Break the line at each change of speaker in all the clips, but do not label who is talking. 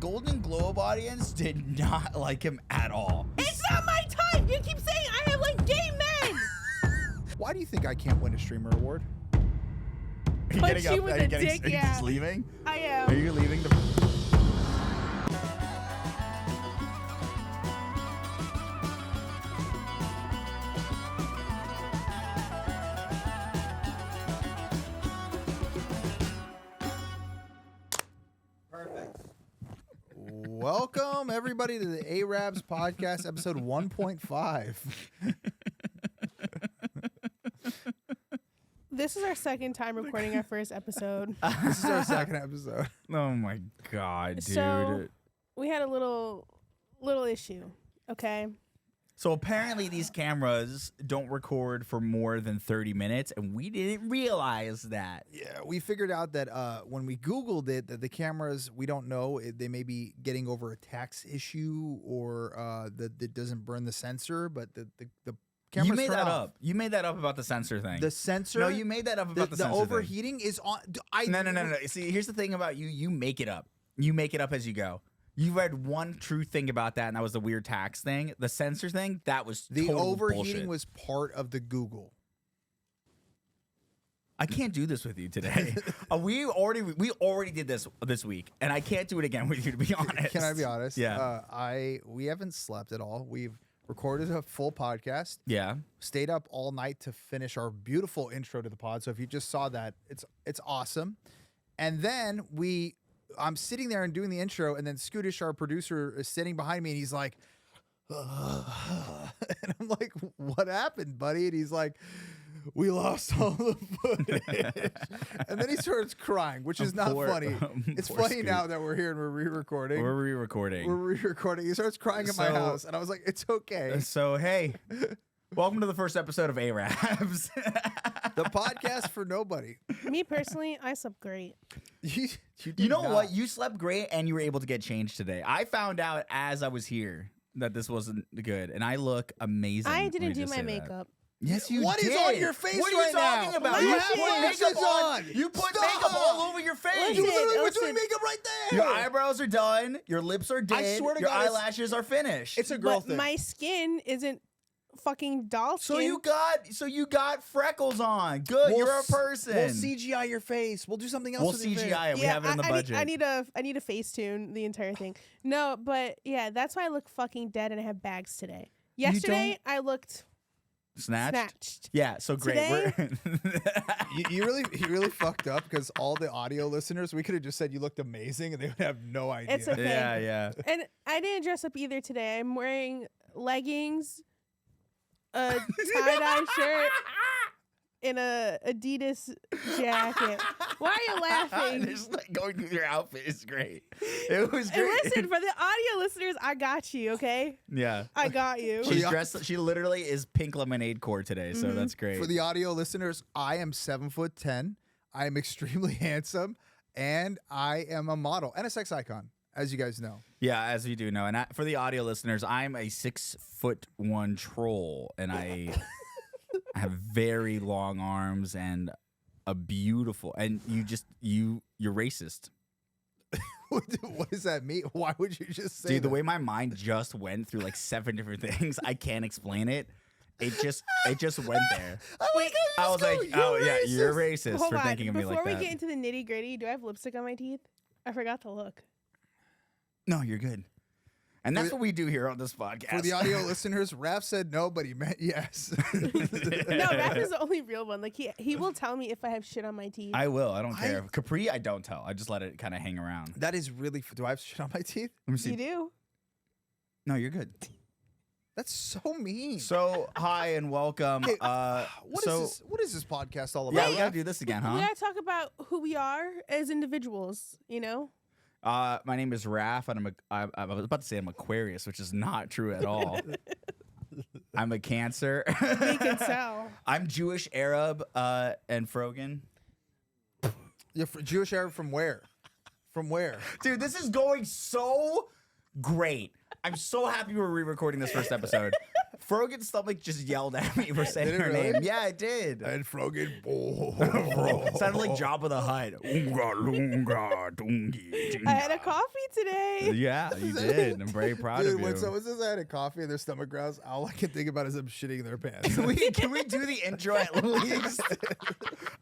Golden Globe audience did not like him at all.
It's not my type. You keep saying I have like gay men.
Why do you think I can't win a streamer award?
Are you
Punch
getting
you
up?
with
Are
a
you getting?
dick,
Are you
yeah.
just leaving?
I am.
Are you leaving the?
Welcome everybody to the Ayyrabs podcast, episode 1.5.
This is our second time recording our first episode.
This is our second episode.
Oh my god, dude.
So we had a little issue. Okay.
So apparently these cameras don't record for more than 30 minutes, and we didn't realize that.
Yeah, we figured out that when we Googled it, that the cameras, we don't know, they may be getting over a tax issue or that it doesn't burn the sensor, but the cameras
You made
turn
that
off.
up. You made that up about the sensor thing.
The sensor?
No, you made that up about the sensor thing.
overheating is on.
No. See, here's the thing about you. You make it up. You make it up as you go. You read one true thing about that, and that was the weird tax thing. The sensor thing, that was
The
total
overheating
bullshit.
was part of the Google.
I can't do this with you today. we already did this week, and I can't do it again with you, to be honest.
Can I be honest?
Yeah.
We haven't slept at all. We've recorded a full podcast.
Yeah.
Stayed up all night to finish our beautiful intro to the pod. So if you just saw that, it's awesome. And then I'm sitting there and doing the intro, and then Scootish, our producer, is sitting behind me, and he's like, and I'm like, what happened, buddy? And he's like, we lost all the footage. And then he starts crying, which is not funny. It's funny
Scoot.
now that we're here and we're re-recording.
We're re-recording.
We're re-recording. He starts crying at my house, and I was like, it's okay.
So, hey, welcome to the first episode of Ayyrabs.
The podcast for nobody.
Me personally, I slept great.
You
You know
not.
what? You slept great, and you were able to get changed today. I found out as I was here that this wasn't good, and I look amazing.
I
Let
didn't
me
do
just
my
say that.
makeup.
Yes, you
What
did.
is on your face
What are
right
you talking
now?
about?
You
You
have
put
lashes
makeup on.
on.
You put
Stop.
makeup all over your face.
You
Listen,
literally were
listen.
doing makeup right there.
Your eyebrows are done. Your lips are dead.
swear to
your
God,
eyelashes are finished.
It's a girl
But
thing.
my skin isn't fucking doll skin.
so you got freckles on. Good. You're a person.
We'll CGI your face. We'll do something else.
We'll
with your face.
CGI it. We have it in the budget.
I need a Facetune the entire thing. No, but yeah, that's why I look fucking dead and I have bags today. Yesterday I looked snatched.
Yeah. So great.
Today-
You really fucked up because all the audio listeners, we could have just said you looked amazing and they would have no idea.
It's okay.
Yeah.
And I didn't dress up either today. I'm wearing leggings, a tie-dye shirt, and a Adidas jacket. Why are you laughing?
Just like going through your outfit is great. It was
And
great.
listen, for the audio listeners, I got you, okay?
Yeah.
I got you.
She's dressed. She literally is pink lemonade core today, so that's great.
For the audio listeners, I am 7'10". I am extremely handsome, and I am a model and a sex icon, as you guys know.
Yeah, as you do know, and for the audio listeners, I'm a 6'1" troll, and I have very long arms and a beautiful. And you're racist,
What does that mean? Why would you just say
dude. The
that?
way my mind just went through like 7 different things, I can't explain it. It just went there.
Wait,
I was like, oh yeah, you're racist
hold
for
on.
thinking of me
Before
like
we
that.
get into the nitty-gritty, do I have lipstick on my teeth? I forgot to look.
No, you're good. And that's what we do here on this podcast.
For the audio listeners, Raff said no, but he meant yes.
No, Raff is the only real one. Like he will tell me if I have shit on my teeth.
I will. I don't care. Capri, I don't tell. I just let it kind of hang around.
That is really. Do I have shit on my teeth?
Let me see.
You do?
No, you're good.
That's so mean.
So, hi and welcome.
Hey, what is this podcast all about?
Yeah, we gotta do this again,
We
huh?
gotta talk about who we are as individuals. You know.
My name is Raff, and I was about to say I'm Aquarius, which is not true at all. I'm a Cancer.
We can tell.
I'm Jewish, Arab, and Frogan.
You're Jewish Arab from where? From where?
Dude, this is going so great. I'm so happy we're re-recording this first episode. Frogan's stomach just yelled at me for saying
Did it
her
really?
name. Yeah, it did.
And Frogan.
Sounded like Jabba the Hutt.
I had a coffee today.
Yeah, you did. I'm very proud
Dude,
of you.
when someone says I had a coffee and their stomach growls, all I can think about is them shitting their pants.
Can we do the intro at least?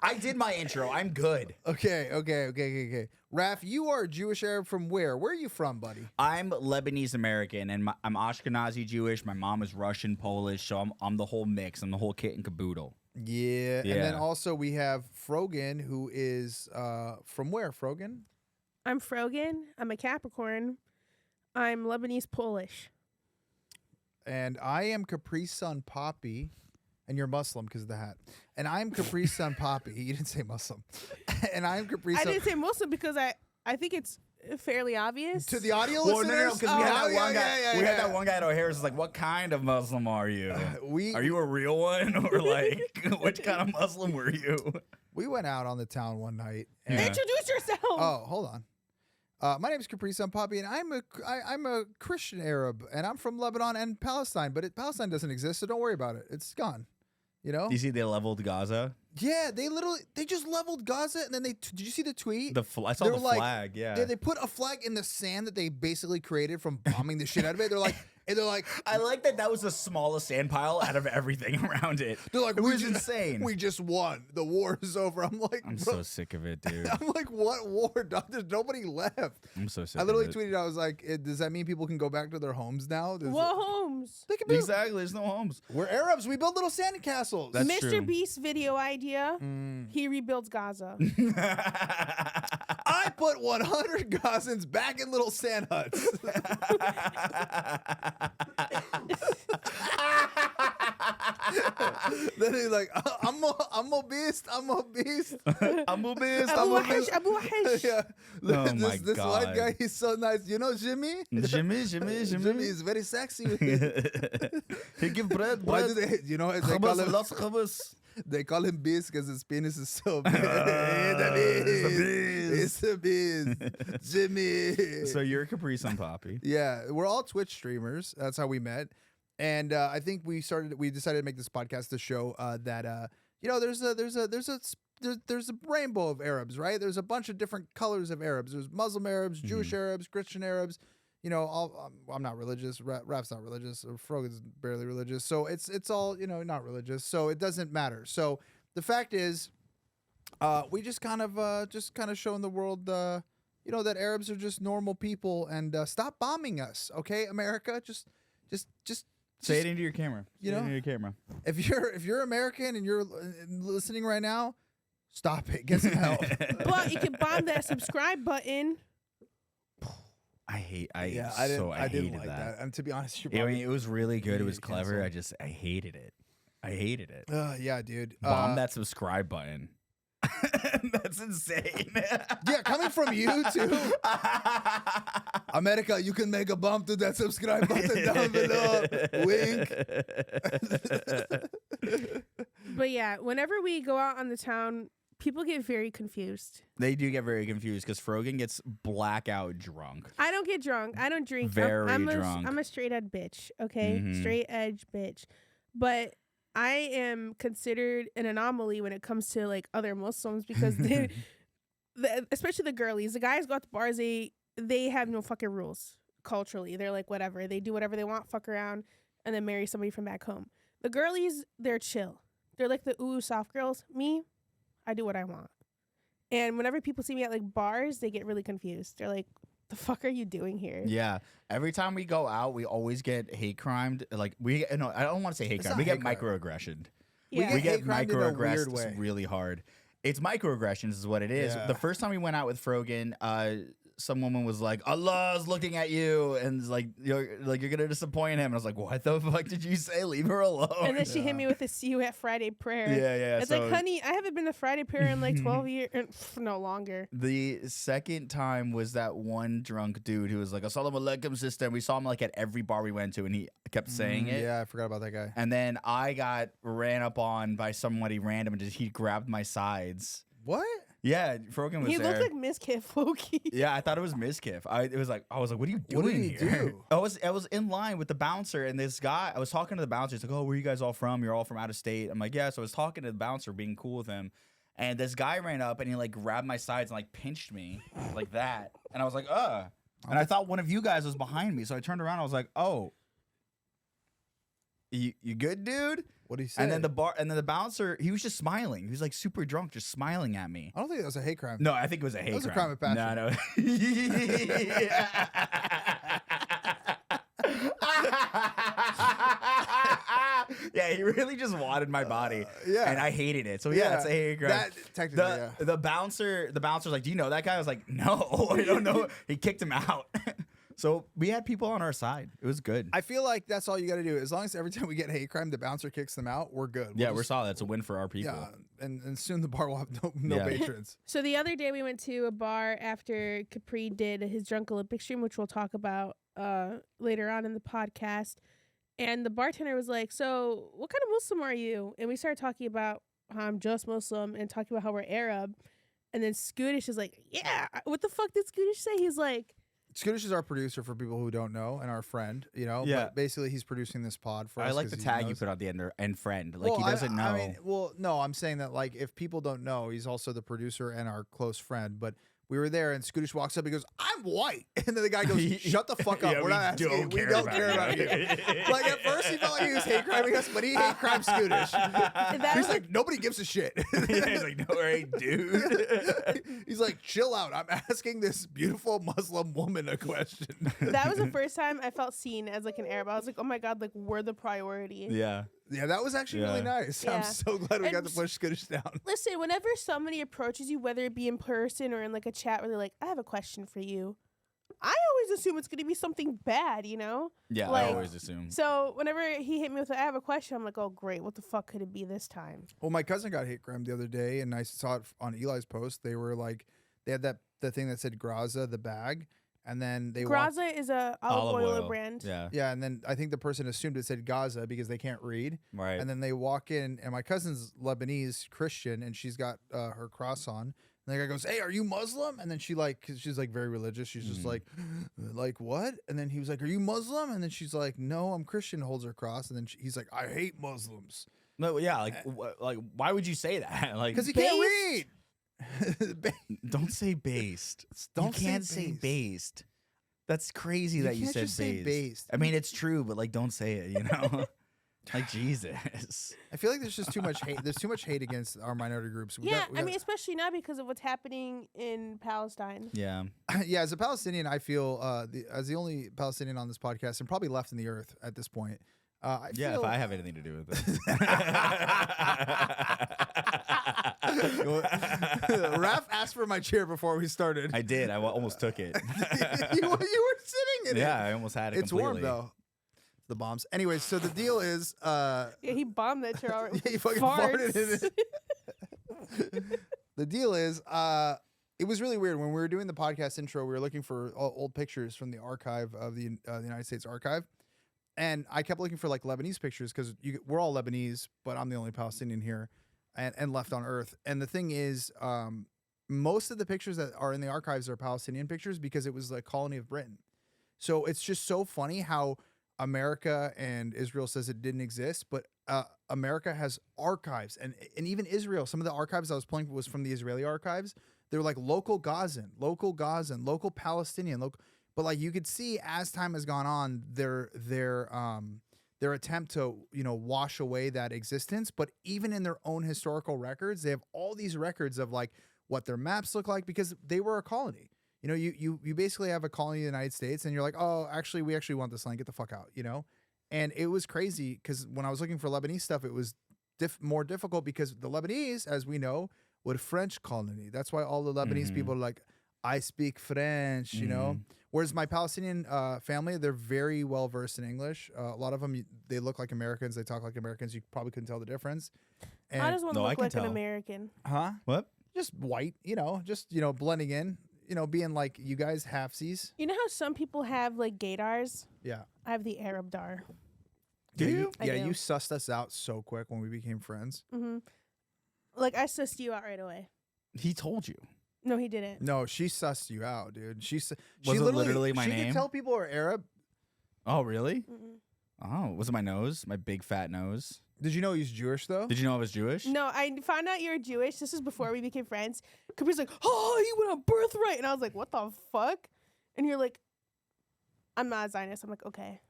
I did my intro. I'm good.
Okay. Raff, you are Jewish Arab from where? Where are you from, buddy?
I'm Lebanese American, and I'm Ashkenazi Jewish. My mom is Russian, Polish, so I'm the whole mix. I'm the whole kit and caboodle.
Yeah. And then
Yeah.
also we have Frogan, who is from where, Frogan?
I'm Frogan. I'm a Capricorn. I'm Lebanese Polish.
And I am Capri Sun Poppy. And you're Muslim because of the hat. And I'm Capri Sun Poppy. You didn't say Muslim. And I'm Capri
I
Sun.
didn't say Muslim because I think it's fairly obvious.
To the audio
Well,
listeners?
no, because we had that
yeah,
one guy.
yeah,
We had
yeah.
that one guy at O'Hara's. Was like, "What kind of Muslim are you?
We
Are you a real one, or like, which kind of Muslim were you?"
we went out on the town one night. And,
Yeah.
Introduce yourself.
Oh, hold on. My name is Capri Sun Poppy, and I'm a Christian Arab, and I'm from Lebanon and Palestine. But Palestine doesn't exist, so don't worry about it. It's gone. You know?
You see, they leveled Gaza.
Yeah, they just leveled Gaza, and then did you see the tweet?
I saw
They
the
were like-
flag. Yeah.
They put a flag in the sand that they basically created from bombing the shit out of it. They're like,
I like that was the smallest sand pile out of everything around it.
they're like,
It
we
was
just,
insane.
We just won. The war is over. I'm like,
I'm
bro,
so sick of it, dude.
I'm like, what war, dog? There's nobody left.
I'm so sick.
I literally
of it.
tweeted, I was like, does that mean people can go back to their homes now?
What homes?
They can be.
Exactly. There's no homes.
We're Arabs. We build little sand castles.
That's
Mr.
true.
Beast's video idea. He rebuilds Gaza.
I put 100 Gazans back in little sand huts. Then he's like, I'm a beast. I'm a beast.
I'm a beast.
Abu Wahish, Abu Wahish.
Yeah.
Oh my
this white
God.
guy, he's so nice. You know Jimmy?
Jimmy.
Jimmy is very sexy.
He give bread.
Why do they, you know, they call him,
Lots of hummus.
they call him beast because his penis is so big. It's a beast. Jimmy.
So you're Capri Sun Poppy.
Yeah, we're all Twitch streamers. That's how we met. And I think we decided to make this podcast to show that you know, there's a rainbow of Arabs, right? There's a bunch of different colors of Arabs. There's Muslim Arabs, Jewish Arabs, Christian Arabs. You know, I'm not religious. Raff's not religious. Or Frogan's barely religious. So it's all, you know, not religious. So it doesn't matter. So the fact is, we just kind of showing the world, you know, that Arabs are just normal people, and stop bombing us, okay, America? Just
Say it into your camera.
You
Say it
know?
into your camera.
if you're American and you're listening right now, stop it. Get some help.
But you can bomb that subscribe button.
I
didn't
hated
like that. And to be honest, you
I
probably,
mean, it was really good. It was
to
clever.
cancel.
I hated it. I hated it.
yeah, dude.
Bomb that subscribe button. That's insane.
Yeah, coming from you too. America, you can make a bump to that subscribe button down below. Wink.
But yeah, whenever we go out on the town, people get very confused.
They do get very confused because Frogan gets blackout drunk.
I don't get drunk. I don't drink.
Very
I'm
drunk.
I'm a straight edge bitch. Okay,
Mhm.
straight edge bitch. But I am considered an anomaly when it comes to like other Muslims because especially the girlies, the guys go out to bars. They have no fucking rules culturally. They're like whatever. They do whatever they want. Fuck around and then marry somebody from back home. The girlies, they're chill. They're like the ooh soft girls. Me, I do what I want. And whenever people see me at like bars, they get really confused. They're like, the fuck are you doing here?
Yeah. Every time we go out, we always get hate crimed. Like I don't want to say hate
It's
crime.
not
We get
hate crime.
microaggressioned.
Yeah.
We get
hate crimed in a weird
microaggressed
way.
really hard. It's microaggressions is what it is.
Yeah.
The first time we went out with Frogan, some woman was like, "Allah's looking at you," and it's like you're gonna disappoint him. And I was like, "What the fuck did you say? Leave her alone."
And then she hit me with a "see you at Friday" prayer.
yeah.
It's
so
like, honey, I haven't been to Friday prayer in like 12 years, no longer.
the second time was that one drunk dude who was like, "Assalamu alaikum, sister." And we saw him like at every bar we went to, and he kept saying it.
Yeah, I forgot about that guy.
And then I got ran up on by somebody random, and he grabbed my sides.
What?
Yeah, Frogan was
He
there.
looked like Miss Kid Floki.
Yeah, I thought it was Miskiff. I was like, what are you doing
What did he
here?
do?
I was in line with the bouncer, and this guy. I was talking to the bouncer. He's like, "Oh, where are you guys all from? You're all from out of state." I'm like, "Yeah." So I was talking to the bouncer, being cool with him, and this guy ran up and he like grabbed my sides and like pinched me like that, and I was like, "Ugh." And I thought one of you guys was behind me, so I turned around. I was like, "Oh, you good, dude?"
What did he say?
And then the bouncer, he was just smiling. He was like super drunk, just smiling at me.
I don't think that was a hate crime.
No, I think it was a hate
was a
crime.
crime of passion.
No. Yeah, he really just wanted my body.
Yeah.
And I hated it. So yeah, it's a hate crime.
That, technically, yeah.
The bouncer's like, "Do you know that guy?" I was like, "No, I don't know." He kicked him out. So we had people on our side. It was good.
I feel like that's all you got to do. As long as every time we get hate crime, the bouncer kicks them out, we're good.
Yeah,
We'll
we're
just-
solid. It's a win for our people.
Yeah, and soon the bar will have no
Yeah.
patrons.
So the other day we went to a bar after Capri did his Drunk Olympic stream, which we'll talk about later on in the podcast. And the bartender was like, "So what kind of Muslim are you?" And we started talking about how I'm just Muslim and talking about how we're Arab. And then Scootish is like, "Yeah, what the fuck did Scootish say?" He's like,
Scootish is our producer for people who don't know, and our friend. You know,
Yeah.
But basically he's producing this pod for us.
I like the
'cause he
tag you
knows.
put on the end there, and friend. Like,
Well,
he doesn't know.
I mean, well, no, I'm saying that like if people don't know, he's also the producer and our close friend. But we were there, and Scootish walks up. He goes, "I'm white," and then the guy goes, "Shut the fuck up.
Yeah,
We're not asking. We don't care about you." Like at first, he felt like he was hate criming us, but he hate crime Scootish.
That
He's
was
like, nobody gives a shit.
Yeah, he's like, "No, right, dude."
He's like, chill out. I'm asking this beautiful Muslim woman a question.
that was the first time I felt seen as like an Arab. I was like, "Oh my god, like we're the priority."
Yeah.
Yeah, that was actually really
Yeah.
nice.
Yeah.
I'm so glad we got
And
to push Scootish down.
Listen, whenever somebody approaches you, whether it be in person or in like a chat where they're like, "I have a question for you," I always assume it's going to be something bad, you know?
Yeah,
Like-
I always assume.
So whenever he hit me with, "I have a question," I'm like, "Oh, great. What the fuck could it be this time?"
Well, my cousin got hate crime the other day, and I saw it on Eli's post. They were like, they had the thing that said Graza, the bag, and then they walked-
Graza is a olive oil brand.
Yeah.
yeah, and then I think the person assumed it said Gaza because they can't read.
Right.
And then they walk in, and my cousin's Lebanese Christian, and she's got her cross on. And the guy goes, "Hey, are you Muslim?" And then she like, 'cause she's like very religious. She's just like what? And then he was like, "Are you Muslim?" And then she's like, "No, I'm Christian." Holds her cross, and then he's like, "I hate Muslims
No, yeah, like, like, why would you say that? Like,
because he can't read."
don't say based.
Don't
you can't
say
say based. That's crazy
You
that you
can't
said
just say
based.
based.
I mean, it's true, but like, don't say it. You know, like Jesus.
I feel like there's just too much hate. There's too much hate against our minority groups. We
Yeah,
got- we
I
got-
mean, especially now because of what's happening in Palestine.
Yeah.
yeah. As a Palestinian, I feel as the only Palestinian on this podcast and probably left in the earth at this point. I
Yeah.
feel,
If I have anything to do with it.
Raff asked for my chair before we started.
I did. I almost took it.
you were sitting in it.
Yeah, I almost had it.
It's warm
completely.
though. The bombs. Anyways, so the deal is,
Yeah, he bombed that chair already.
yeah, you fucking
Farts.
farted in it. The deal is, it was really weird when we were doing the podcast intro. We were looking for old pictures from the archive of the United States Archive, and I kept looking for like Lebanese pictures because we're all Lebanese, but I'm the only Palestinian here, and left on Earth. And the thing is, most of the pictures that are in the archives are Palestinian pictures because it was a colony of Britain. So it's just so funny how America and Israel says it didn't exist, but America has archives, and even Israel. Some of the archives I was pulling was from the Israeli archives. They were like local Gazan, local Palestinian, local. But like you could see as time has gone on, their attempt to wash away that existence. But even in their own historical records, they have all these records of like what their maps look like because they were a colony. You know, you basically have a colony in the United States, and you're like, oh, actually, we actually want this land. Get the fuck out, you know? And it was crazy because when I was looking for Lebanese stuff, it was more difficult because the Lebanese, as we know, were a French colony. That's why all the Lebanese people are like, I speak French, you know? Whereas my Palestinian family, they're very well versed in English. A lot of them, they look like Americans. They talk like Americans. You probably couldn't tell the difference. And,
I just want to
No, I
look
can
like an
tell.
American.
huh?
What?
Just white, just blending in, being like you guys halfsies.
You know how some people have like gaydars?
Yeah.
I have the Arab dar.
Do
Yeah,
you?
I
Yeah,
do.
you sussed us out so quick when we became friends.
Mm-hmm. Like I sussed you out right away.
He told you.
No, he didn't.
No, she sussed you out, dude. She
Was it literally my
she
name?
can tell people are Arab.
Oh, really?
Mm-mm.
Oh, was it my nose? My big fat nose?
Did you know he's Jewish though?
Did you know I was Jewish?
No, I found out you were Jewish. This is before we became friends. Capri's like, oh, you went on birthright. And I was like, what the fuck? And you're like, I'm not a Zionist. I'm like, okay.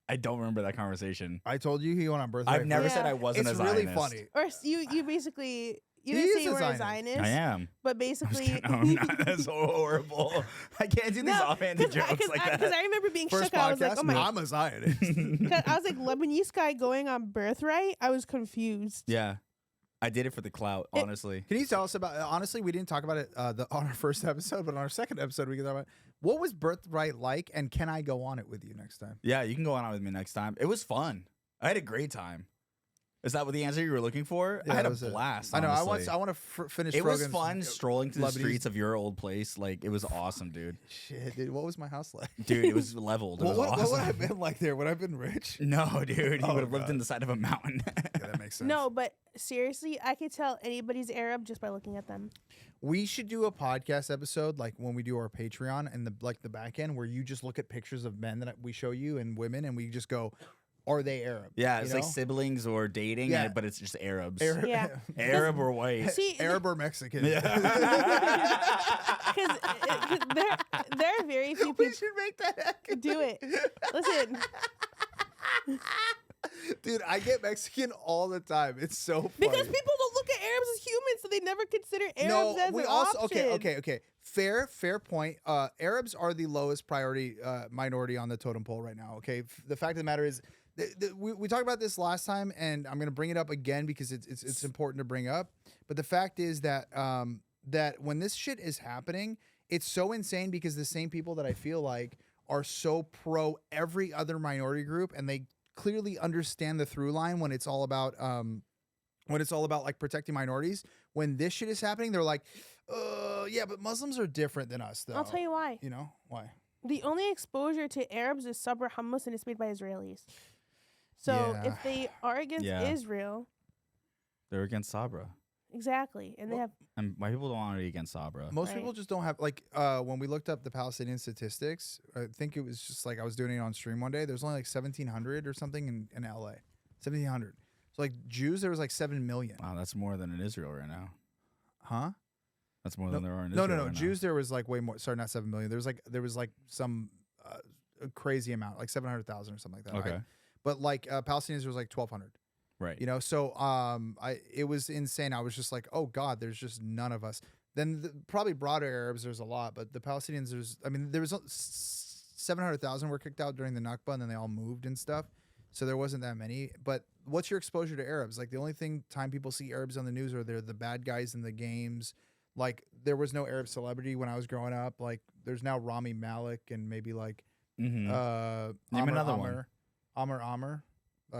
I don't remember that conversation.
I told you he went on birthright.
I've never
Yeah.
said I wasn't
It's
a
really
Zionist.
funny.
Or you basically, you
He
didn't
is
say you
a
were a
Zionist.
Zionist.
I am.
But
I'm just
basically.
kidding. No, I'm not. That's so horrible. I can't do these offhanded jokes like that.
Because I remember being
First
shook. I was like,
podcast,
oh my.
I'm a Zionist.
'Cause I was like, Lebanese guy going on birthright. I was confused.
Yeah. I did it for the clout, honestly.
Can you tell us about? Honestly, we didn't talk about it on our first episode, but on our second episode, we can talk about what was birthright like, and can I go on it with you next time?
Yeah, you can go on with me next time. It was fun. I had a great time. Is that what the answer you were looking for?
Yeah,
I had
that
a
was it.
blast.
I know.
Honestly.
I want to finish.
It was
Frogan's-
fun strolling through the
Lebanese-
streets of your old place. Like, it was awesome, dude.
Shit, dude. What was my house like?
Dude, it was leveled. It was
what
awesome.
would I have been like there? Would I have been rich?
No, dude. You
Oh,
would have lived
God.
in the side of a mountain.
Yeah, that makes sense.
No, but seriously, I could tell anybody's Arab just by looking at them.
We should do a podcast episode like when we do our Patreon and the back end where you just look at pictures of men that we show you and women and we just go, are they Arab?
Yeah,
You
it's like
know?
siblings or dating,
Yeah.
but it's just Arabs.
Arab,
Yeah.
Arab or white.
See,
Arab or Mexican?
Because there are very few
we
people.
should make that.
Do it. Listen,
Dude, I get Mexican all the time. It's so funny.
because people don't look at Arabs as humans, so they never consider Arabs as
we
an
also
option.
okay. Fair point. Arabs are the lowest priority minority on the totem pole right now. Okay, the fact of the matter is, we talked about this last time, and I'm gonna bring it up again because it's important to bring up. But the fact is that that when this shit is happening, it's so insane because the same people that I feel like are so pro every other minority group, and they clearly understand the through line when it's all about like protecting minorities. When this shit is happening, they're like, yeah, but Muslims are different than us, though.
I'll tell you why.
You know why?
The only exposure to Arabs is sabr hummus, and it's made by Israelis. So
Yeah.
if they are against
Yeah.
Israel,
They're against Sabra.
exactly, and they have
And my people don't want to be against Sabra.
Most
Right.
people just don't have like when we looked up the Palestinian statistics. I think it was just like I was doing it on stream one day. There's only like 1,700 or something in LA. 1,700. So like Jews, there was like 7 million.
Wow, that's more than in Israel right now.
Huh?
That's more than there are in
No,
Israel.
no.
right now.
Jews, there was like way more. Sorry, not 7 million. There was like some a crazy amount, like 700,000 or something like that.
Okay.
Right? But like Palestinians, there was like 1,200.
Right.
You know, so it was insane. I was just like, oh God, there's just none of us. Then probably broader Arabs, there's a lot, but the Palestinians, there was 700,000 were kicked out during the Nakba, and then they all moved and stuff. So there wasn't that many. But what's your exposure to Arabs? Like the only time people see Arabs on the news are they're the bad guys in the games. Like there was no Arab celebrity when I was growing up. Like there's now Rami Malek and maybe like
Mm-hmm.
Name
another one.
Amr.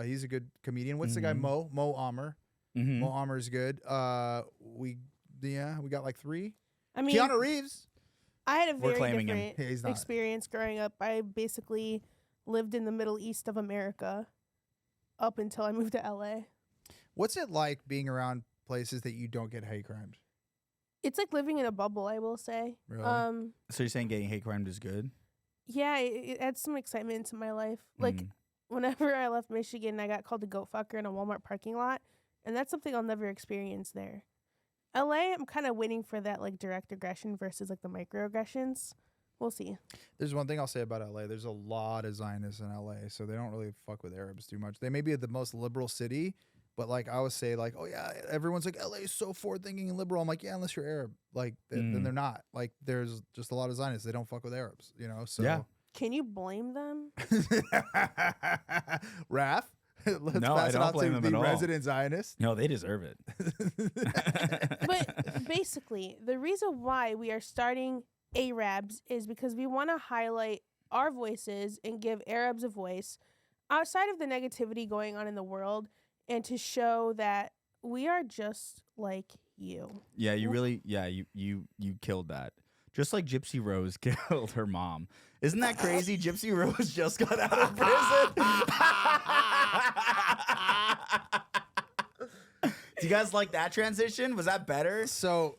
He's a good comedian. What's the guy?
Mhm.
Mo Amr.
Mm-hmm.
Mo Amr's good. We got like 3.
I mean,
Keanu Reeves.
I had a
We're
very
claiming him.
different
Yeah, he's not.
experience growing up. I basically lived in the Middle East of America up until I moved to LA.
What's it like being around places that you don't get hate crimes?
It's like living in a bubble, I will say.
Really?
So you're saying getting hate crimed is good?
Yeah, it adds some excitement into my life. Like
Mhm.
whenever I left Michigan, I got called a goat fucker in a Walmart parking lot, and that's something I'll never experience there. LA, I'm kind of waiting for that like direct aggression versus like the microaggressions. We'll see.
There's one thing I'll say about LA. There's a lot of Zionists in LA, so they don't really fuck with Arabs too much. They may be the most liberal city, but like I always say, like, oh yeah, everyone's like LA is so forward thinking and liberal. I'm like, yeah, unless you're Arab, like then they're not. Like there's just a lot of Zionists. They don't fuck with Arabs, you know. So
Yeah.
Can you blame them?
Raff, let's
No, I
pass it
don't
on
blame
to
them
the
at all.
resident Zionist.
No, they deserve it.
But basically, the reason why we are starting Ayyrabs is because we want to highlight our voices and give Arabs a voice outside of the negativity going on in the world, and to show that we are just like you.
Yeah, you really. Yeah, you killed that. Just like Gypsy Rose killed her mom. Isn't that crazy? Gypsy Rose just got out of prison. Do you guys like that transition? Was that better?
So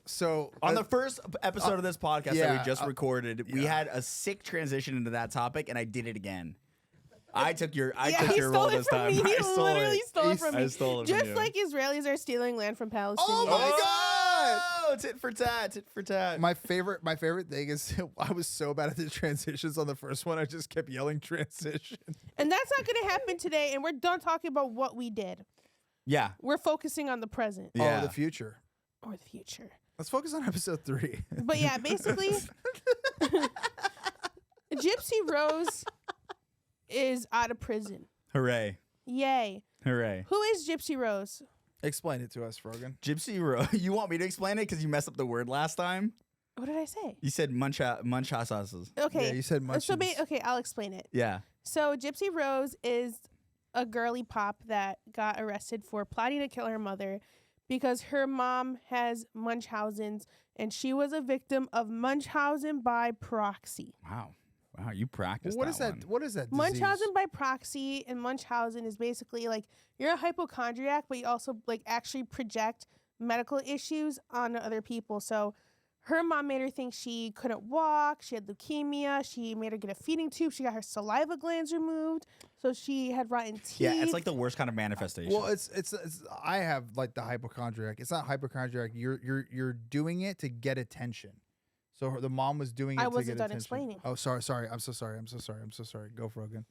On the first episode of this podcast that
yeah,
we just recorded, we had a sick transition into that topic, and I did it again. I took your
he
role
stole it
this
from
time.
me. He
I stole
literally
it.
stole it from me.
I stole it
Just
from you.
like Israelis are stealing land from Palestinians.
Oh my god!
Oh, tit for tat, tit for tat.
My favorite thing is I was so bad at the transitions on the first one. I just kept yelling transition.
And that's not going to happen today. And we're done talking about what we did.
Yeah.
We're focusing on the present
Yeah.
Oh, the future.
or the future.
Let's focus on episode 3.
But yeah, basically, Gypsy Rose is out of prison.
Hooray.
Yay.
Hooray.
Who is Gypsy Rose?
Explain it to us, Frogan.
Gypsy Rose. You want me to explain it because you messed up the word last time?
What did I say?
You said munchauses.
Okay.
Yeah, you said
So
munchies.
okay, I'll explain it.
Yeah.
So Gypsy Rose is a girly pop that got arrested for plotting to kill her mother because her mom has Munchausen's and she was a victim of Munchausen by proxy.
Wow. Wow, you practiced
What is that?
one.
What is that? Disease?
Munchausen by proxy and Munchausen is basically like you're a hypochondriac, but you also like actually project medical issues on other people. So her mom made her think she couldn't walk. She had leukemia. She made her get a feeding tube. She got her saliva glands removed. So she had rotten teeth.
Yeah, it's like the worst kind of manifestation.
Well, it's I have like the hypochondriac. It's not hypochondriac. You're doing it to get attention. So the mom was doing it
I
to
wasn't
get
done
attention.
explaining.
Oh, sorry. I'm so sorry. Go, Frogan.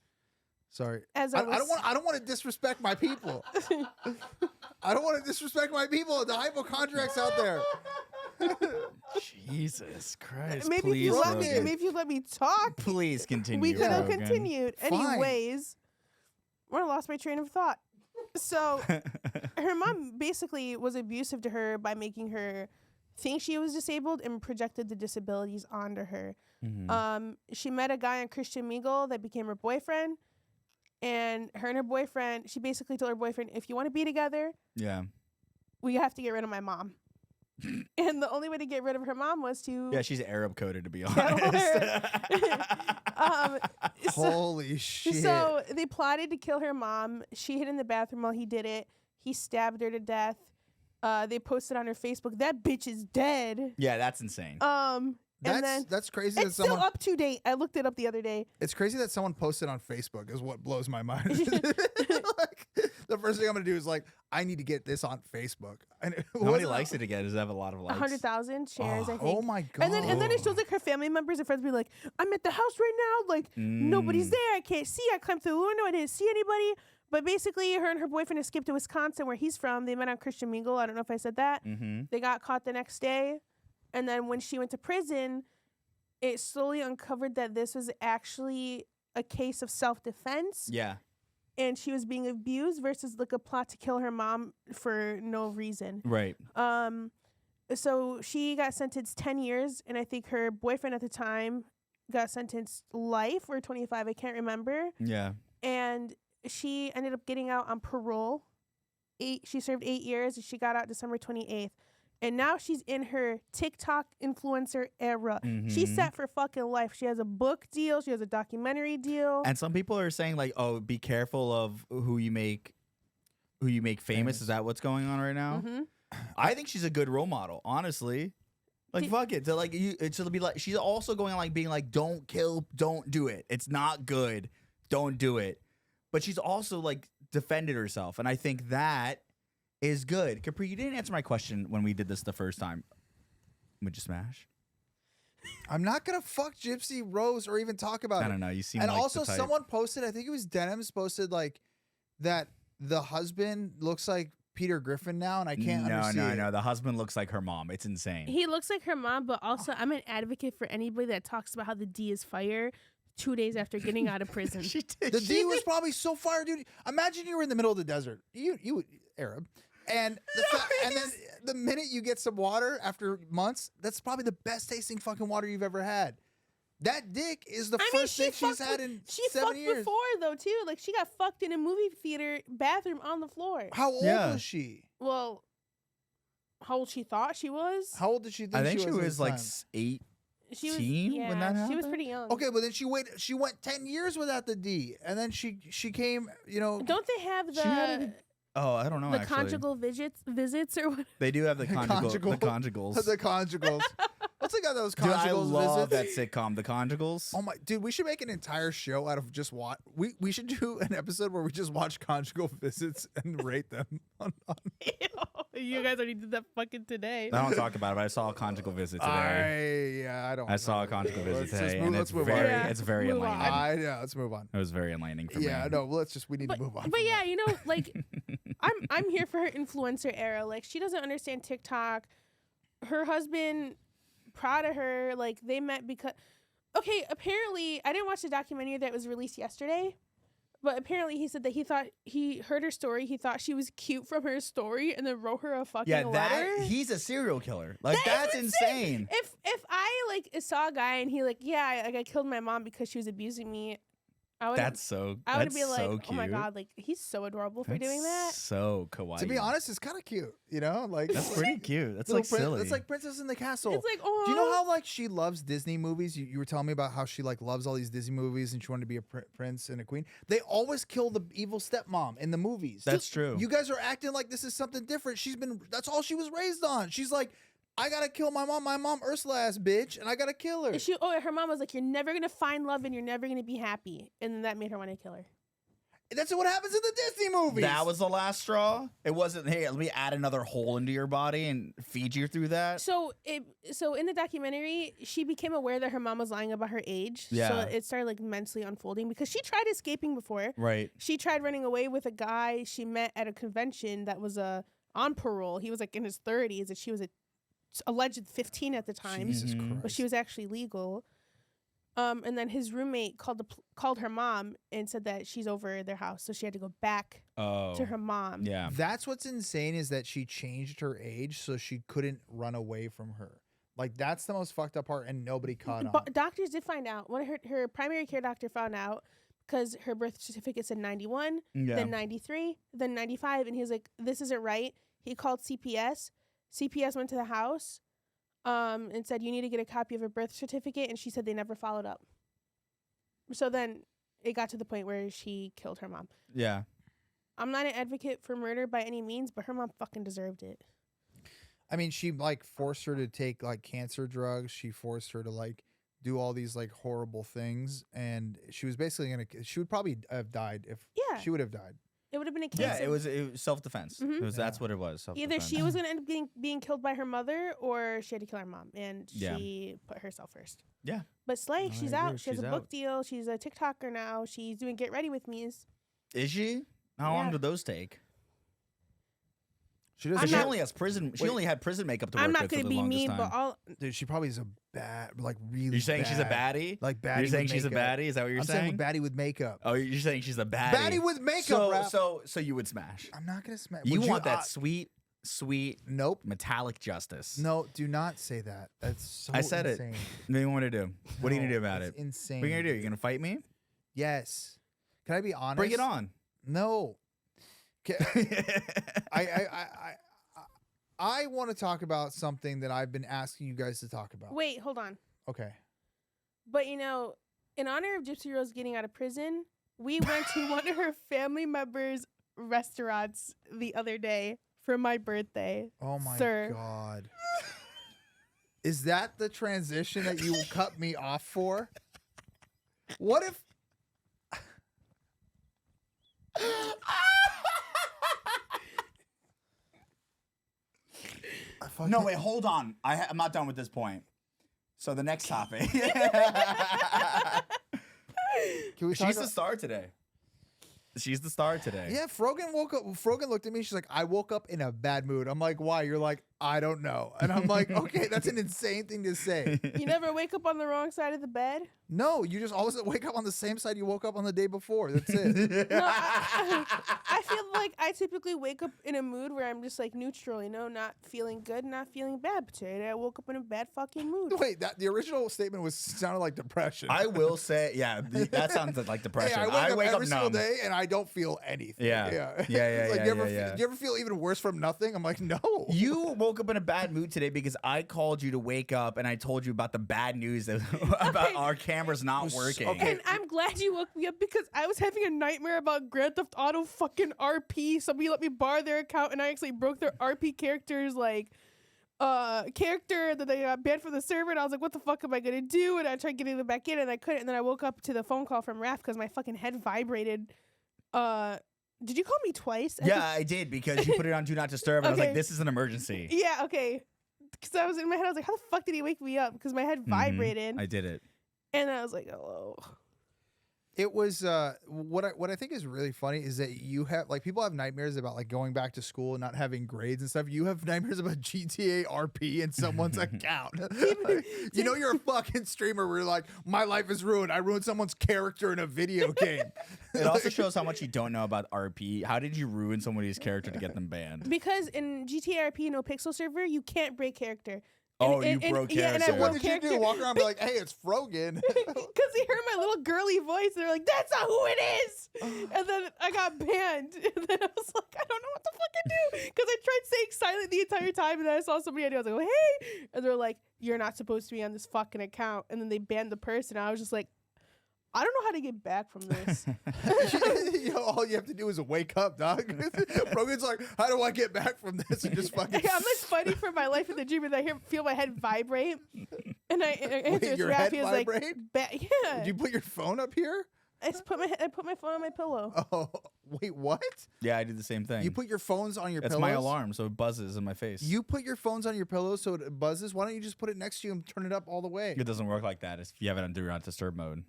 Sorry.
As
I
I was,
don't want to disrespect my people. I don't want to disrespect my people. The hypochondriacs out there.
Jesus Christ.
maybe
please,
if you let me,
Rogan.
maybe if you let me talk,
Please continue.
we could have
Rogan.
continued.
Fine.
Anyways, I lost my train of thought. So her mom basically was abusive to her by making her think she was disabled and projected the disabilities onto her.
Mhm.
She met a guy on Christian Mingle that became her boyfriend, and her boyfriend, she basically told her boyfriend, if you want to be together,
Yeah.
we have to get rid of my mom. And the only way to get rid of her mom was to
Yeah, she's Arab coded, to be
Kill
honest.
Holy shit.
So they plotted to kill her mom. She hid in the bathroom while he did it. He stabbed her to death. They posted on her Facebook, that bitch is dead.
Yeah, that's insane.
And then
that's crazy that
it's still
someone
up to date. I looked it up the other day.
It's crazy that someone posted on Facebook is what blows my mind. Like, the first thing I'm gonna do is like, I need to get this on Facebook. And
How many likes did it get? Does it have a lot of likes?
100,000 shares, I think.
Oh my god.
And then it shows like her family members and friends be like, I'm at the house right now. Like, nobody's there. I can't see. I climbed through the window. I didn't see anybody. But basically, her and her boyfriend escaped to Wisconsin, where he's from. They met on Christian Mingle. I don't know if I said that.
Mm-hmm.
They got caught the next day. And then when she went to prison, it slowly uncovered that this was actually a case of self-defense.
Yeah.
And she was being abused versus like a plot to kill her mom for no reason.
Right.
So she got sentenced 10 years, and I think her boyfriend at the time got sentenced life or 25. I can't remember.
Yeah.
And she ended up getting out on parole. She served 8 years, and she got out December 28th. And now she's in her TikTok influencer era. She's
Mhm.
set for fucking life. She has a book deal. She has a documentary deal.
And some people are saying like, "Oh, be careful of who you make famous." Is that what's going on right now?
Mhm.
I think she's a good role model, honestly. Like, fuck it. To like you, it should be like she's also going on like being like, "Don't kill, don't do it. It's not good. Don't do it." But she's also like defended herself, and I think that is good. Capri, you didn't answer my question when we did this the first time. Would you smash?
I'm not gonna fuck Gypsy Rose or even talk about
I
it.
don't know. You seem
And
like
also
the type.
someone posted, I think it was Denims posted like that the husband looks like Peter Griffin now, and I can't understand.
No. The husband looks like her mom. It's insane.
He looks like her mom, but also I'm an advocate for anybody that talks about how the D is fire 2 days after getting out of prison.
She did.
The D was probably so fire, dude. Imagine you were in the middle of the desert. You Arab. And and then the minute you get some water after months, that's probably the best tasting fucking water you've ever had. That dick is the first dick she's had in
She
7
fucked
years.
before though too. Like she got fucked in a movie theater bathroom on the floor.
How old
Yeah.
was she?
Well, how old she thought she was?
How old did she think
I think
she
she
was? at
was
the
like
time?
8.
She was
18
yeah,
when that
she was
happened?
pretty young.
Okay, but then she went 10 years without the D, and then she came, you know.
Don't they have
She had
the
Oh, I don't know.
The
actually,
conjugal visits or what?
they do have the conjugal, the conjugals.
The conjugals. Let's look at those
Dude, I
conjugals
love
visits.
that sitcom, The Conjugals.
Oh my, dude, we should make an entire show out of just watch. We should do an episode where we just watch conjugal visits and rate them.
You guys already did that fucking today.
I don't talk about it, but I saw a conjugal visit today.
I don't.
I saw a
know.
conjugal visit
Let's
today,
move-
and
let's
it's
move on.
very,
Yeah.
it's very
Move on.
enlightening.
Yeah, let's move on.
It was very enlightening for me.
Yeah, no, we need to move on.
But
from
yeah,
that.
you know, like I'm here for her influencer era. Like she doesn't understand TikTok. Her husband, proud of her. Like they met because okay, apparently I didn't watch the documentary that was released yesterday. But apparently he said that he heard her story. He thought she was cute from her story and then wrote her a fucking letter.
he's a serial killer. Like that's
is
insane.
If I like saw a guy and he like, yeah, like I killed my mom because she was abusing me, I would
That's so.
I would
That's
be like,
so
oh
cute.
my god, like he's so adorable for
That's
doing that.
So kawaii.
To be honest, it's kind of cute. You know, like
that's pretty cute. That's
little
like silly.
It's like Princess in the Castle.
It's like, oh,
Do you know how like she loves Disney movies? You were telling me about how she like loves all these Disney movies and she wanted to be a prince and a queen. They always kill the evil stepmom in the movies.
That's true.
You guys are acting like this is something different. That's all she was raised on. She's like, I gotta kill my mom. My mom Ursula ass bitch, and I gotta kill her.
her mom was like, you're never gonna find love and you're never gonna be happy, and then that made her want to kill her.
That's what happens in the Disney movies.
That was the last straw. It wasn't. Hey, let me add another hole into your body and feed you through that.
So in the documentary, she became aware that her mom was lying about her age.
Yeah.
So it started like mentally unfolding because she tried escaping before.
Right.
She tried running away with a guy she met at a convention that was on parole. He was like in his 30s, and she was a alleged 15 at the time.
Jesus
Mhm.
Christ.
But she was actually legal. And then his roommate called her mom and said that she's over their house, so she had to go back
Oh.
to her mom.
Yeah.
That's what's insane is that she changed her age so she couldn't run away from her. Like that's the most fucked up part, and nobody caught on.
Doctors did find out. One of her primary care doctor found out because her birth certificate said 91,
Yeah.
then 93, then 95, and he was like, "This isn't right." He called CPS. CPS went to the house, and said, "You need to get a copy of her birth certificate," and she said they never followed up. So then it got to the point where she killed her mom.
Yeah.
I'm not an advocate for murder by any means, but her mom fucking deserved it.
I mean, she like forced her to take like cancer drugs. She forced her to like do all these like horrible things, and she was basically she would probably have died if
Yeah.
she would have died.
It would have been a case
Yeah.
of
It was self-defense.
Mhm.
It was. That's what it was.
either
Self-defense.
she was going to end up being killed by her mother or she had to kill her mom, and
Yeah.
she put herself first.
Yeah.
But Slay,
No, I
she's
agree.
out. She has
She's
a book
out.
deal. She's a TikToker now. She's doing Get Ready With Me's.
Is she? How long
Yeah.
did those take?
She
I'm
doesn't.
She
not-
only has prison. She
Wait.
only had prison makeup to work
I'm not
with for
going to
the
be
longest
mean,
time.
but all
Dude, she probably is a bad, like really.
You're saying she's a
bad-
baddie?
Like baddie.
You're saying
with
she's a
makeup.
baddie? Is that what you're
I'm
saying?
baddie with makeup.
Oh, you're saying she's a baddie.
Baddie with makeup. Rap.
So you would smash.
I'm not gonna smash.
You
Would
want that sweet,
Nope.
metallic justice.
No, do not say that. That's so
I said
insane.
it. What do you want to do? What are you gonna
No,
do about
that's
it?
Insane.
What are you gonna do? You gonna fight me?
Yes. Can I be honest?
Bring it on.
No. I want to talk about something that I've been asking you guys to talk about.
wait, hold on.
Okay.
But in honor of Gypsy Rose getting out of prison, we went to one of her family members' restaurants the other day for my birthday.
Oh my
Sir.
God. Is that the transition that you cut me off for? What if
No, wait, hold on. I'm not done with this point. So the next topic.
Can we talk
She's the
about-
star today. She's the star today.
Yeah, Frogan woke up. Frogan looked at me. She's like, I woke up in a bad mood. I'm like, why? You're like, I don't know. And I'm like, okay, that's an insane thing to say.
You never wake up on the wrong side of the bed?
No, you just always wake up on the same side you woke up on the day before. That's it.
No, I feel like I typically wake up in a mood where I'm just like neutral, not feeling good, not feeling bad. But today I woke up in a bad fucking mood.
Wait, the original statement sounded like depression.
I will say, that sounds like depression.
Hey, I wake up every single
numb.
day and I don't feel anything.
Yeah. Yeah,
It's like,
yeah,
do you ever
yeah.
do you ever feel even worse from nothing? I'm like, no.
You woke up in a bad mood today because I called you to wake up and I told you about the bad news about our cameras not working.
Okay.
And I'm glad you woke me up because I was having a nightmare about Grand Theft Auto fucking RP. Somebody let me borrow their account and I actually broke their RP character's character that they got banned from the server, and I was like, what the fuck am I gonna do? And I tried getting them back in and I couldn't, and then I woke up to the phone call from Raff because my fucking head vibrated. Did you call me twice?
I did because you put it on Do Not Disturb and I was like, this is an emergency.
Yeah, okay. Because I was in my head, I was like, how the fuck did he wake me up? Because my head vibrated.
I did it.
And I was like, hello.
It was what I think is really funny is that you have people have nightmares about going back to school and not having grades and stuff. You have nightmares about GTA RP in someone's account. You're a fucking streamer where you're like, my life is ruined. I ruined someone's character in a video game.
It also shows how much you don't know about RP. How did you ruin somebody's character to get them banned?
Because in GTA RP No Pixel server, you can't break character.
You broke character.
Yeah, and I
What
broke
did you do? Walk around and be like, hey, it's Frogan.
Because they heard my little girly voice. And they're like, that's not who it is. And then I got banned. And then I was like, I don't know what to fucking do. Because I tried staying silent the entire time. And then I saw somebody I was like, oh, hey. And they're like, you're not supposed to be on this fucking account. And then they banned the person. I was just like, I don't know how to get back from this.
All you have to do is wake up, dog. Frogan's like, how do I get back from this? And just fucking.
I'm like fighting for my life in the dream, and I feel my head vibrate. And I answer
your
Raff,
head
he was
vibrate?
like, yeah.
Did you put your phone up here?
I put my phone on my pillow.
Oh, wait, what?
Yeah, I did the same thing.
You put your phones on your
That's
pillows?
my alarm, so it buzzes in my face.
You put your phones on your pillows so it buzzes? Why don't you just put it next to you and turn it up all the way?
It doesn't work like that if you have it on Do Not Disturb mode.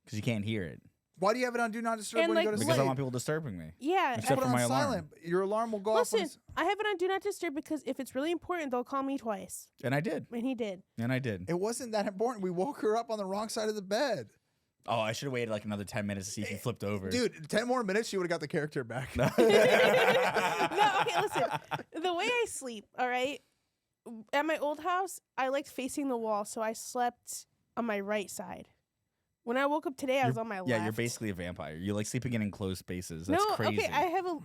Because you can't hear it.
Why do you have it on Do Not Disturb
And
when you go to
Because
sleep?
I don't want people disturbing me.
Yeah.
Except
Put
for
it
my
on
alarm.
silent. Your alarm will go
Listen,
off.
I have it on Do Not Disturb because if it's really important, they'll call me twice.
And I did.
And he did.
And I did.
It wasn't that important. We woke her up on the wrong side of the bed.
Oh, I should have waited like another 10 minutes to see if you flipped over.
Dude, 10 more minutes, she would have got the character back.
No, okay, listen. The way I sleep, all right, at my old house, I liked facing the wall, so I slept on my right side. When I woke up today, I was on my left.
Yeah, you're basically a vampire. You like sleeping in enclosed spaces.
No,
That's crazy.
okay, I have a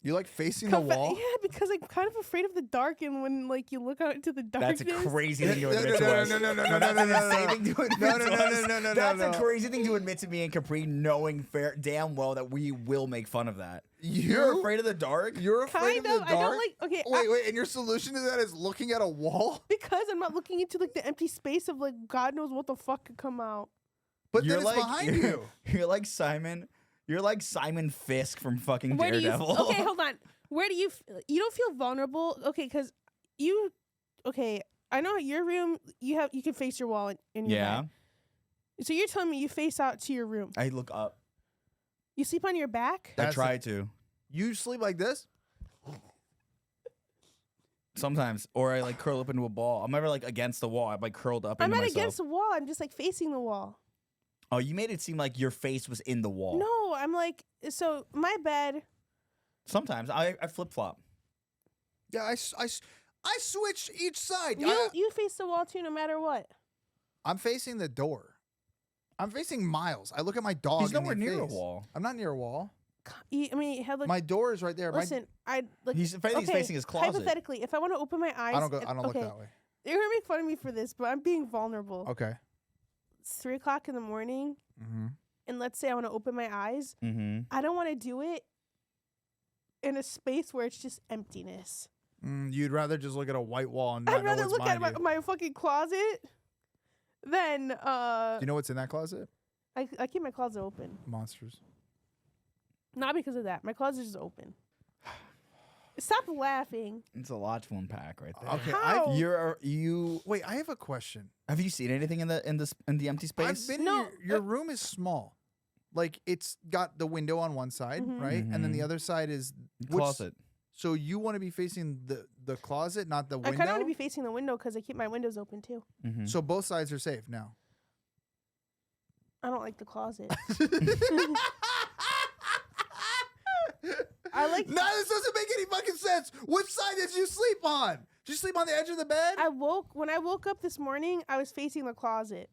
You like facing the wall?
Yeah, because I'm kind of afraid of the dark, and when you look out into the darkness.
That's a crazy thing to admit
No,
to
no,
us.
no, no, no,
That's
no,
an
no, no,
insane
no.
thing to admit
No,
to
no, no,
us.
no, no,
That's
no,
a
no.
crazy thing to admit to me and Capri, knowing damn well that we will make fun of that.
You're
afraid of the dark?
You're afraid
Kind
of the
of. I don't
dark?
like. Okay.
Wait, and your solution to that is looking at a wall?
Because I'm not looking into the empty space of God knows what the fuck could come out.
But
You're
then it's behind you.
You're like Simon. You're like Simon Fisk from fucking
Where
Daredevil.
do you? Okay, hold on. Where do you? You don't feel vulnerable? Okay, because you. Okay, I know your room. You can face your wall in your
Yeah.
bed. So you're telling me you face out to your room?
I look up.
You sleep on your back?
I try to.
You sleep like this?
Sometimes. Or I curl up into a ball. I'm never against the wall. I'm curled up
I'm
into
not
myself.
against the wall. I'm just facing the wall.
Oh, you made it seem like your face was in the wall.
No, I'm so my bed.
Sometimes. I flip-flop.
Yeah, I switch each side.
You face the wall too, no matter what.
I'm facing the door. I'm facing Miles. I look at my dog.
He's
in
nowhere
the
near a
face.
wall.
I'm not near a wall.
I mean, you have
My door is right there.
Listen,
He's facing his closet.
Hypothetically, if I want to open my eyes,
I don't look that way.
You're gonna make fun of me for this, but I'm being vulnerable.
Okay.
It's 3 o'clock in the morning,
Mm-hmm.
and let's say I want to open my eyes.
Mm-hmm.
I don't want to do it in a space where it's just emptiness.
You'd rather just look at a white wall and not
I'd rather
know what's
look at
behind you.
my fucking closet than
Do you know what's in that closet?
I keep my closet open.
Monsters.
Not because of that. My closet is open. Stop laughing.
It's a lot to unpack right there.
Okay.
How?
Wait, I have a question.
Have you seen anything in the empty space?
I've been
No,
in your room is small. It's got the window on one side,
Mhm.
right? And then the
Mhm.
other side is
closet.
So you want to be facing the closet, not the
I
window?
kind of want to be facing the window because I keep my windows open too.
Mm-hmm.
So both sides are safe now.
I don't like the closet. I like.
No, this doesn't make any fucking sense. Which side did you sleep on? Did you sleep on the edge of the bed?
When I woke up this morning, I was facing the closet.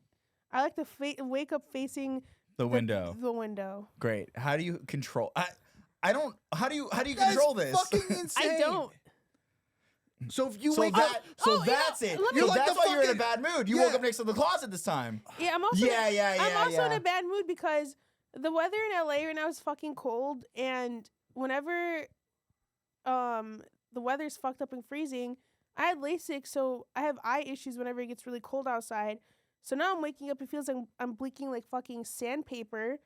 I like to wake up facing
the window.
The window.
Great. How do you control? I don't. How do you
That's
control this?
fucking insane.
I don't.
So if you
So
wake
that,
up,
so
Oh,
that's
yeah,
it.
let me-
So
You're like
that's
the
why you're in a
fucking-
bad mood. You
Yeah.
woke up next to the closet this time.
Yeah, I'm also I'm also in
yeah.
a bad mood because the weather in LA right now is fucking cold, and whenever the weather's fucked up and freezing, I had LASIK, so I have eye issues whenever it gets really cold outside. So now I'm waking up, it feels like I'm blinking like fucking sandpaper,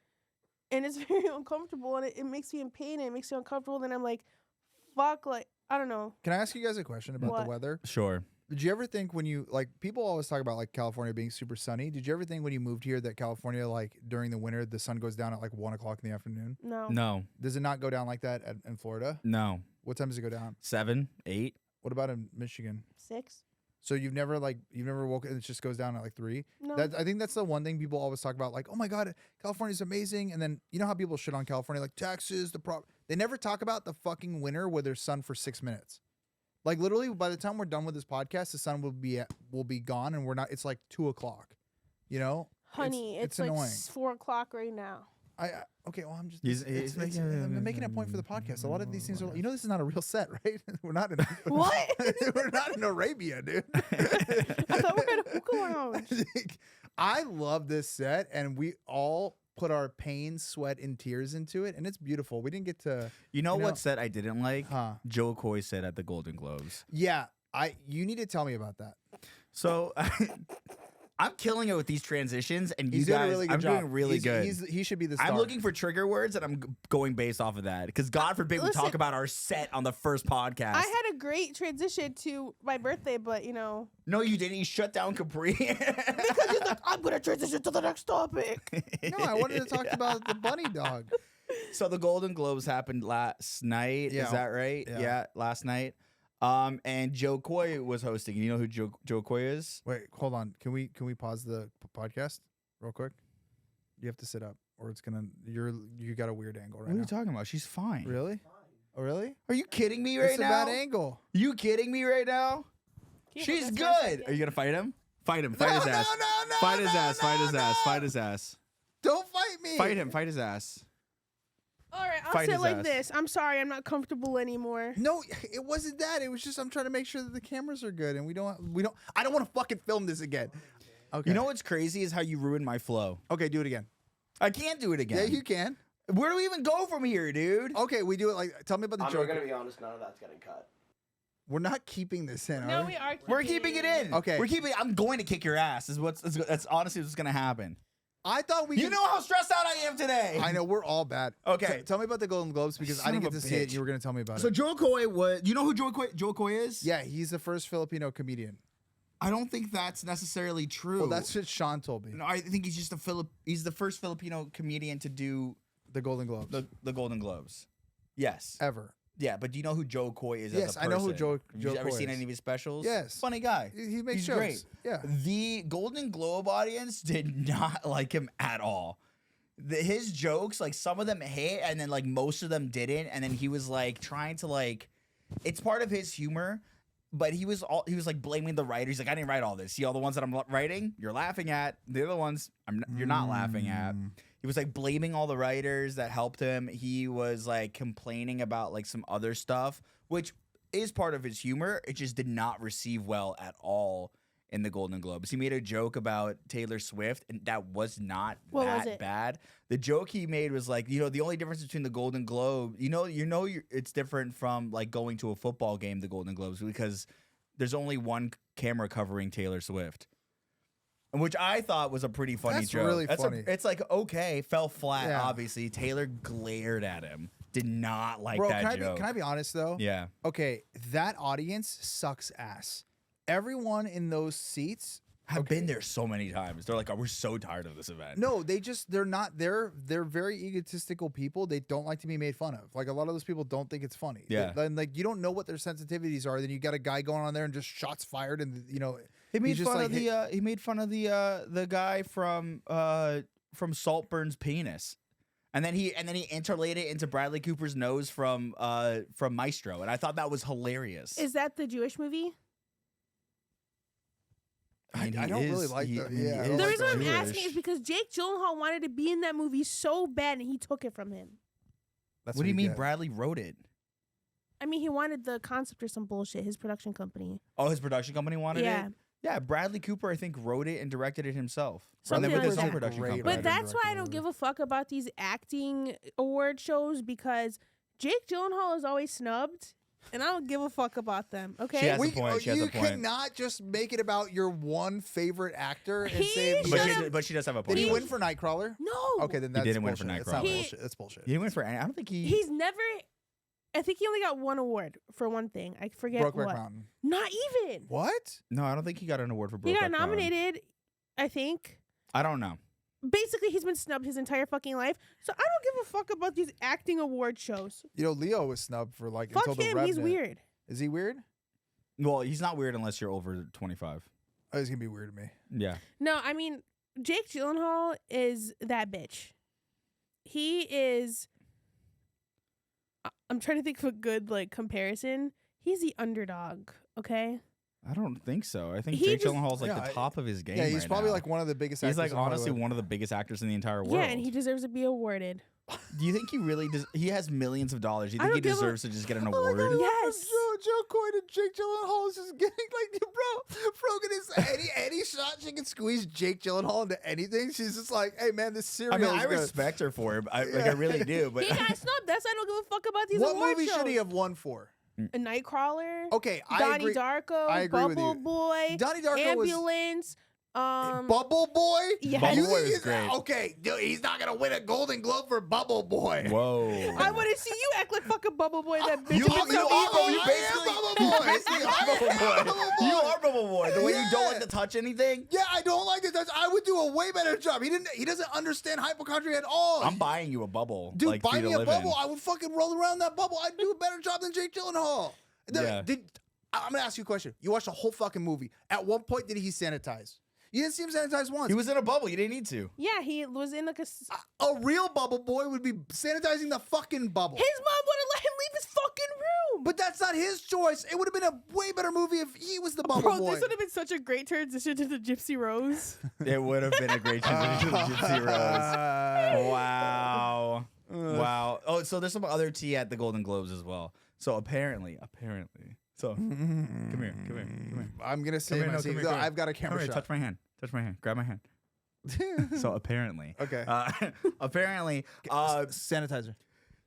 and it's very uncomfortable, and it makes me in pain, and it makes me uncomfortable. Then I'm like, fuck, like I don't know.
can I ask you guys a question about
What?
the weather?
Sure.
Did you ever think when you like people always talk about like California being super sunny? Did you ever think when you moved here that California like during the winter the sun goes down at like 1 o'clock in the afternoon?
No.
No.
Does it not go down like that in Florida?
No.
What time does it go down?
7, 8.
What about in Michigan?
6.
So you've never woke and it just goes down at like 3?
No.
I think that's the one thing people always talk about, like, oh my God, California's amazing. And then you know how people shit on California, like taxes, they never talk about the fucking winter where there's sun for 6 minutes. Like literally by the time we're done with this podcast, the sun will be gone and it's like 2 o'clock. You know?
Honey, it's like
annoying.
4 o'clock right now.
Okay, well, I'm just
He's
I'm making a point for the podcast. A lot of these things are, this is not a real set, right? We're not in
What?
we're not in Arabia, dude.
I thought we were at a hookah lounge.
I love this set, and we all put our pain, sweat, and tears into it, and it's beautiful. We didn't get to,
You know what set I didn't like?
huh?
Joe Coy said at the Golden Globes.
Yeah, you need to tell me about that.
So I'm killing it with these transitions, and
He's
you
doing
guys,
a really good
I'm
job.
doing really good.
He should be the star.
I'm looking for trigger words, and I'm going based off of that. Because God forbid we talk
Listen,
about our set on the first podcast.
I had a great transition to my birthday, but
No, you didn't. You shut down Capri.
because he's like, I'm gonna transition to the next topic.
No, I wanted to talk about the bunny dog.
So the Golden Globes happened last night.
Yeah.
Is that right?
Yeah.
Last night. And Joe Coy was hosting. You know who Joe Coy is?
Wait, hold on. Can we pause the podcast real quick? You have to sit up, or it's gonna. You got a weird angle right
What are
now.
you talking about? She's fine.
Really? Oh, really?
Are you kidding me right
It's a
now?
bad angle.
You kidding me right now?
Can you
She's
hold this for a
good.
second?
Are you gonna fight him? Fight him. Fight
No,
his
no,
ass.
no,
Fight his
no,
ass. Fight
no,
his ass.
no.
Fight his ass.
Don't fight me.
Fight him. Fight his ass.
All right, I'll
Fight
say it
his
like
ass.
this. I'm sorry, I'm not comfortable anymore.
No, it wasn't that. It was just I'm trying to make sure that the cameras are good, and we don't. I don't want to fucking film this again. Okay.
You know what's crazy is how you ruined my flow.
Okay, do it again.
I can't do it again.
Yeah, you can.
Where do we even go from here, dude?
Okay, we do it like. Tell me about the
I'm
joke.
gonna be honest, none of that's getting cut.
We're not keeping this in.
No,
are
we are.
We're keeping it in.
Okay.
We're keeping. I'm going to kick your ass. That's honestly what's gonna happen.
I thought we.
You
could-
know how stressed out I am today.
I know we're all bad.
Okay.
Tell me about the Golden Globes because I
Son
didn't
of
get
a
to see it.
bitch.
You were going to tell me about
So
it.
Joe Coy was. You know who Joe Coy is?
Yeah, he's the first Filipino comedian.
I don't think that's necessarily true.
Well, that's what Sean told me.
No, I think he's just He's the first Filipino comedian to do
The Golden Globes.
the Golden Globes. Yes.
Ever.
Yeah, but do you know who Joe Coy is?
Yes,
as a
I know who
person?
Joe
Have you ever
Coy
seen
is.
any of his specials?
Yes.
Funny guy.
He makes
He's
shows.
great.
Yeah.
The Golden Globe audience did not like him at all. His jokes, like some of them hit, and then like most of them didn't. And then he was like trying to like, it's part of his humor, but he was like blaming the writers. Like I didn't write all this. See all the ones that I'm writing, you're laughing at. The other ones, you're not laughing at. He was like blaming all the writers that helped him. He was like complaining about like some other stuff, which is part of his humor. It just did not receive well at all in the Golden Globes. He made a joke about Taylor Swift, and that was not
What was
that
it?
bad. The joke he made was like, the only difference between the Golden Globe, it's different from like going to a football game, the Golden Globes, because there's only one camera covering Taylor Swift. Which I thought was a pretty funny
That's
joke.
really funny.
It's like, okay, fell flat,
Yeah.
obviously. Taylor glared at him. Did not like
Bro,
that joke.
can I be honest though?
Yeah.
Okay, that audience sucks ass. Everyone in those seats.
I've been there so many times. They're like, oh, we're so tired of this event.
No, they're very egotistical people. They don't like to be made fun of. Like a lot of those people don't think it's funny.
Yeah.
Then like you don't know what their sensitivities are. Then you got a guy going on there and just shots fired and
He made
he's just
fun
like,
of the he made fun of the guy from Saltburn's penis. And then he interlated it into Bradley Cooper's nose from Maestro, and I thought that was hilarious.
Is that the Jewish movie?
I
mean, he
don't really
is-
like
he-
that.
I mean,
Yeah, I
he
don't
The
is
like
reason I'm
that.
asking is because Jake Gyllenhaal wanted to be in that movie so bad, and he took it from him.
That's
what do you
he
mean
get.
Bradley wrote it?
I mean, he wanted the concept or some bullshit. His production company.
Oh, his production company wanted
Yeah.
it? Yeah, Bradley Cooper, I think, wrote it and directed it himself.
Something
and then with
like
his own
that.
production
Great
company.
writer
But
and
that's why I don't
director.
give a fuck about these acting award shows because Jake Gyllenhaal is always snubbed, and I don't give a fuck about them. Okay.
She has a point. She has
you
a point.
cannot just make it about your one favorite actor and
He
say
should've-
But she does have a point.
did he win for Nightcrawler?
No.
Okay, then that's
didn't win for
bullshit. That's not
Nightcrawler.
bullshit. That's bullshit.
He didn't win for any. I don't think he.
He's never. I think he only got one award for one thing. I forget
Brokeback
what.
Mountain.
Not even.
What?
No, I don't think he got an award for Brokeback
He got
Mountain.
nominated. I think.
I don't know.
Basically, he's been snubbed his entire fucking life. So I don't give a fuck about these acting award shows.
You know, Leo was snubbed for like
Fuck
until the
him.
Revenant.
He's weird.
Is he weird?
Well, he's not weird unless you're over 25.
Oh, he's gonna be weird to me.
Yeah.
No, I mean, Jake Gyllenhaal is that bitch. He is. I'm trying to think of a good like comparison. He's the underdog. Okay.
I don't think so. I think
He
Jake
just-
Gyllenhaal's like
Yeah,
the top of his game.
Yeah, he's
right
probably
now.
like one of the biggest.
He's
actors
like
in
honestly
Hollywood.
one of the biggest actors in the entire world.
Yeah, and he deserves to be awarded.
Do you think he really does? He has millions of dollars. Do you
I
think he
don't give a-
deserves to just get an
Oh my
award?
God,
Yes.
Joe Coyne and Jake Gyllenhaal is just getting like, bro, Frogan is any shot she can squeeze Jake Gyllenhaal into anything. She's just like, hey man, this cereal.
I mean,
is
I
good.
respect her for it. I
Yeah.
really do. But
He got snubbed. That's why I don't give a fuck about these
What
award
movie
shows.
should he have won for?
A Nightcrawler.
Okay, I
Donnie
agree.
Darko.
I agree with
Bubble
you.
Boy.
Donnie Darko was
Ambulance.
Bubble Boy.
Yes.
Bubble
You
Boy
think
was
he's-
great.
Okay, dude, he's not gonna win a Golden Globe for Bubble Boy.
whoa.
I want to see you act like fucking Bubble Boy. That bitch.
You
is
are-
so
you are-
evil.
you
I
basically-
am Bubble Boy.
Basically,
I
are Bubble
am
Boy.
Bubble Boy.
You are Bubble Boy. The way you don't
Yeah.
like to touch anything.
Yeah, I don't like that. I would do a way better job. He doesn't understand hypochondria at all.
I'm buying you a bubble.
Dude,
like, for
buy
you to
me a
live in.
bubble. I would fucking roll around that bubble. I'd do a better job than Jake Gyllenhaal.
Yeah.
I'm gonna ask you a question. You watched the whole fucking movie. At one point, did he sanitize? You didn't see him sanitize once.
He was in a bubble. You didn't need to.
Yeah, he was in like a.
A real bubble boy would be sanitizing the fucking bubble.
His mom wouldn't let him leave his fucking room.
But that's not his choice. It would have been a way better movie if he was the bubble
Bro,
boy.
this would have been such a great transition to the Gypsy Rose.
It would have been a great transition to the Gypsy Rose. Wow. Wow. Oh, so there's some other tea at the Golden Globes as well. So apparently. So come here.
I'm gonna say
Come here,
my
no,
secret.
come here.
I've got a
Come
camera
here,
shot.
touch my hand. Grab my hand. So apparently.
Okay.
Apparently,
Sanitizer.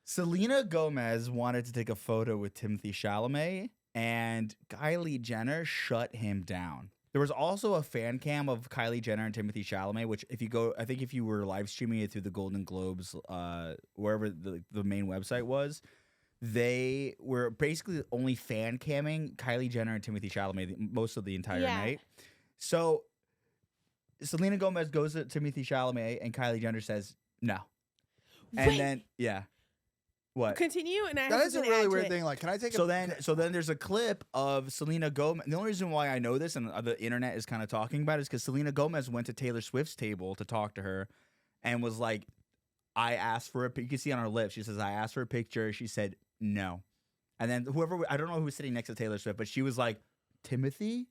Selena Gomez wanted to take a photo with Timothy Chalamet, and Kylie Jenner shut him down. There was also a fan cam of Kylie Jenner and Timothy Chalamet, which if you were live streaming it through the Golden Globes, wherever the main website was, they were basically only fan camming Kylie Jenner and Timothy Chalamet most of the entire night. So Selena Gomez goes to Timothy Chalamet, and Kylie Jenner says no. And
Wait.
then, yeah. What?
Continue, and I
That
have
is a
something to
really
add to
weird
it.
thing. Like, can I take
So
a
then there's a clip of Selena Gomez. The only reason why I know this and the internet is kind of talking about it is because Selena Gomez went to Taylor Swift's table to talk to her and was like, I asked for you can see on her lips, she says, I asked for a picture. She said no. And then I don't know who was sitting next to Taylor Swift, but she was like, Timothy?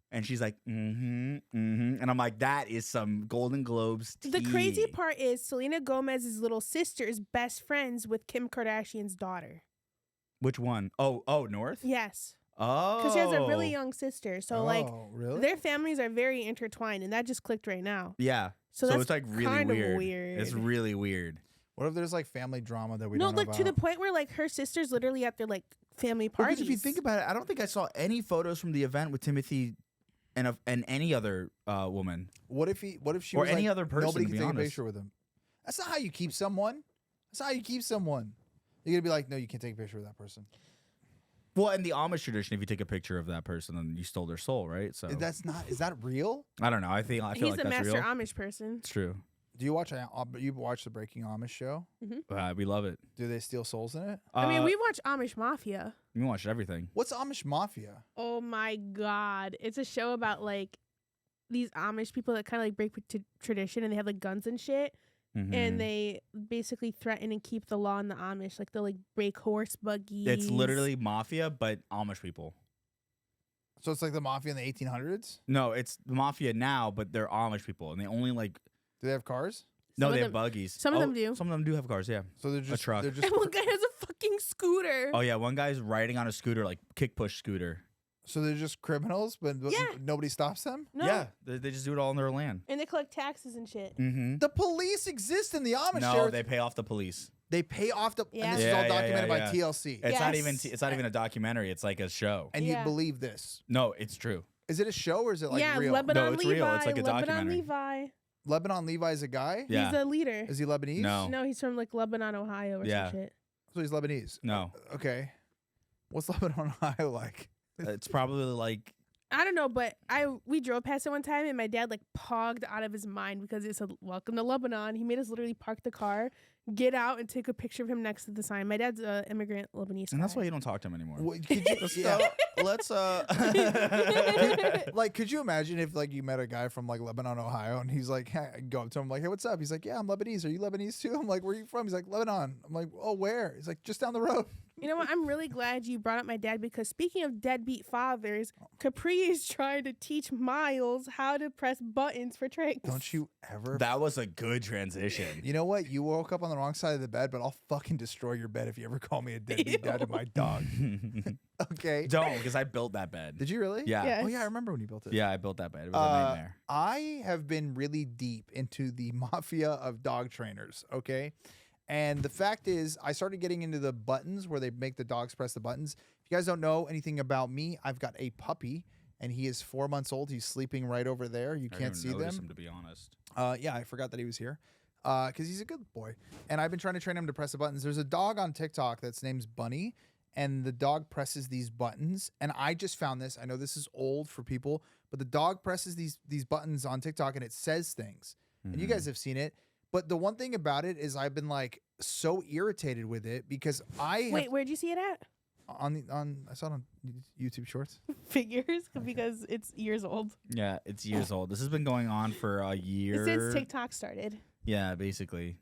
And she's like, and I'm like, that is some Golden Globes tea.
The crazy part is Selena Gomez's little sister is best friends with Kim Kardashian's daughter.
Which one? Oh, North?
Yes.
Oh.
Because she has a really young sister. So, like,
really?
their families are very intertwined, and that just clicked right now.
Yeah.
So,
So
that's
it's like really
kind of
weird.
weird.
It's really weird.
What if there's like family drama that we
no,
don't know
like
about?
to the point where like her sister's literally at their like family
Because
parties.
if you think about it, I don't think I saw any photos from the event with Timothy and any other woman.
What if she
Or
was
any
like,
other person,
Nobody
to
can
be
take a
honest.
picture with him. That's not how you keep someone. That's not how you keep someone. You're gonna be like, no, you can't take a picture with that person.
Well, in the Amish tradition, if you take a picture of that person, then you stole their soul, right? So
That's not. Is that real?
I don't know. I feel
he's
like
the
that's
master
real.
Amish person.
It's true.
Do you watch? You watch the Breaking Amish show?
We love it.
Do they steal souls in it?
I mean, we watch Amish Mafia.
we watched everything.
What's Amish Mafia?
Oh my god, it's a show about like these Amish people that kind of like break with tradition, and they have like guns and shit,
Mhm.
and they basically threaten and keep the law in the Amish. Like they'll like break horse buggies.
It's literally mafia, but Amish people.
So it's like the mafia in the 1800s.
No, it's the mafia now, but they're Amish people, and they only like
Do they have cars?
No,
Some of
they
them-
have buggies.
some of them do.
Some of them do have cars. Yeah.
So they're just
truck.
They're just
And one guy has a fucking scooter.
Oh yeah, one guy's riding on a scooter, like kick push scooter.
so they're just criminals, but
Yeah.
nobody stops them.
No.
Yeah, they just do it all in their land.
And they collect taxes and shit.
Mm-hmm.
The police exist in the Amish.
No, they pay off the police.
They pay off the.
Yeah.
And this is
Yeah,
all
yeah,
documented
yeah,
by
yeah.
TLC.
It's not even.
Yes.
It's not even a documentary. It's like a show.
And
Yeah.
you believe this?
No, it's true.
Is it a show or is it like
yeah,
real?
Lebanon
it's
Levi.
real. It's like a
Lebanon
documentary.
Levi.
Lebanon Levi is a guy.
Yeah.
He's a leader.
Is he Lebanese?
No.
No, he's from like Lebanon, Ohio or
Yeah.
some shit.
So he's Lebanese.
No,
Okay. What's Lebanon, Ohio like?
it's probably like.
I don't know, but we drove past it one time and my dad like pogged out of his mind because it said "Welcome to Lebanon." He made us literally park the car, get out, and take a picture of him next to the sign. My dad's an immigrant Lebanese.
And that's
guy.
why you don't talk to him anymore.
What, could you, yeah.
Let's
Like, could you imagine if like you met a guy from like Lebanon, Ohio, and he's like, hey, go up to him like, hey, what's up? He's like, yeah, I'm Lebanese. Are you Lebanese too? I'm like, where are you from? He's like, Lebanon. I'm like, oh, where? He's like, just down the road.
You know what? I'm really glad you brought up my dad because speaking of deadbeat fathers, Capri is trying to teach Miles how to press buttons for tricks.
Don't you ever?
That was a good transition.
You know what? You woke up on the wrong side of the bed, but I'll fucking destroy your bed if you ever call me a deadbeat dad to my dog. Okay.
Don't, because I built that bed.
Did you really?
Yeah.
Yeah.
Oh yeah, I remember when you built it.
Yeah, I built that bed. It was a nightmare.
I have been really deep into the mafia of dog trainers, okay? And the fact is, I started getting into the buttons where they make the dogs press the buttons. If you guys don't know anything about me, I've got a puppy, and he is 4 months old. He's sleeping right over there. You
I
can't
didn't
see
even notice
them.
him, to be honest.
Yeah, I forgot that he was here because he's a good boy. And I've been trying to train him to press the buttons. There's a dog on TikTok that's named Bunny, and the dog presses these buttons. And I just found this. I know this is old for people, but the dog presses these buttons on TikTok, and it says things. And you guys have seen it. But the one thing about it is I've been like so irritated with it because
Wait, where'd you see it at?
I saw it on YouTube Shorts.
Figures, because it's years old.
Yeah, it's years old. This has been going on for a year.
Since TikTok started.
Yeah, basically.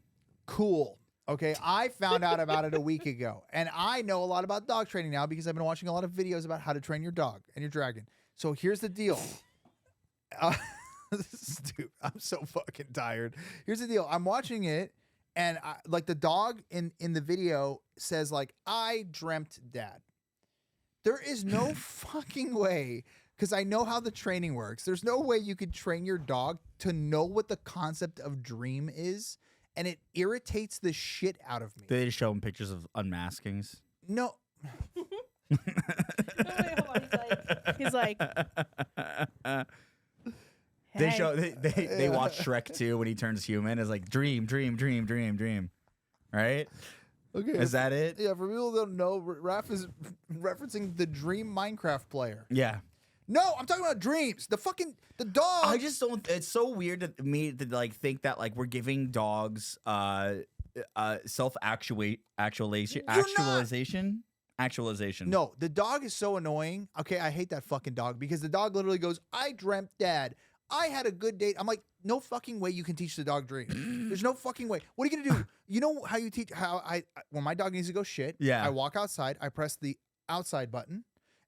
Cool. Okay, I found out about it a week ago, and I know a lot about dog training now because I've been watching a lot of videos about how to train your dog and your dragon. So here's the deal. Dude, I'm so fucking tired. Here's the deal. I'm watching it, and like the dog in the video says like, I dreamt dad. There is no fucking way, because I know how the training works. There's no way you could train your dog to know what the concept of dream is, and it irritates the shit out of me.
They just show him pictures of unmaskings.
No.
No, wait, hold on. He's like,
They
hey.
show they watch Shrek 2 when he turns human. It's like dream, dream, dream, dream, dream. Right?
Okay.
Is that it?
Yeah, for people who don't know, Raff is referencing the Dream Minecraft player.
Yeah.
No, I'm talking about dreams. The dog.
I just don't. It's so weird to me to like think that like we're giving dogs actualization.
No, the dog is so annoying. Okay, I hate that fucking dog because the dog literally goes, I dreamt dad. I had a good date. I'm like, no fucking way you can teach the dog dreams. There's no fucking way. What are you gonna do? You know how you teach when my dog needs to go shit,
Yeah.
I walk outside, I press the outside button,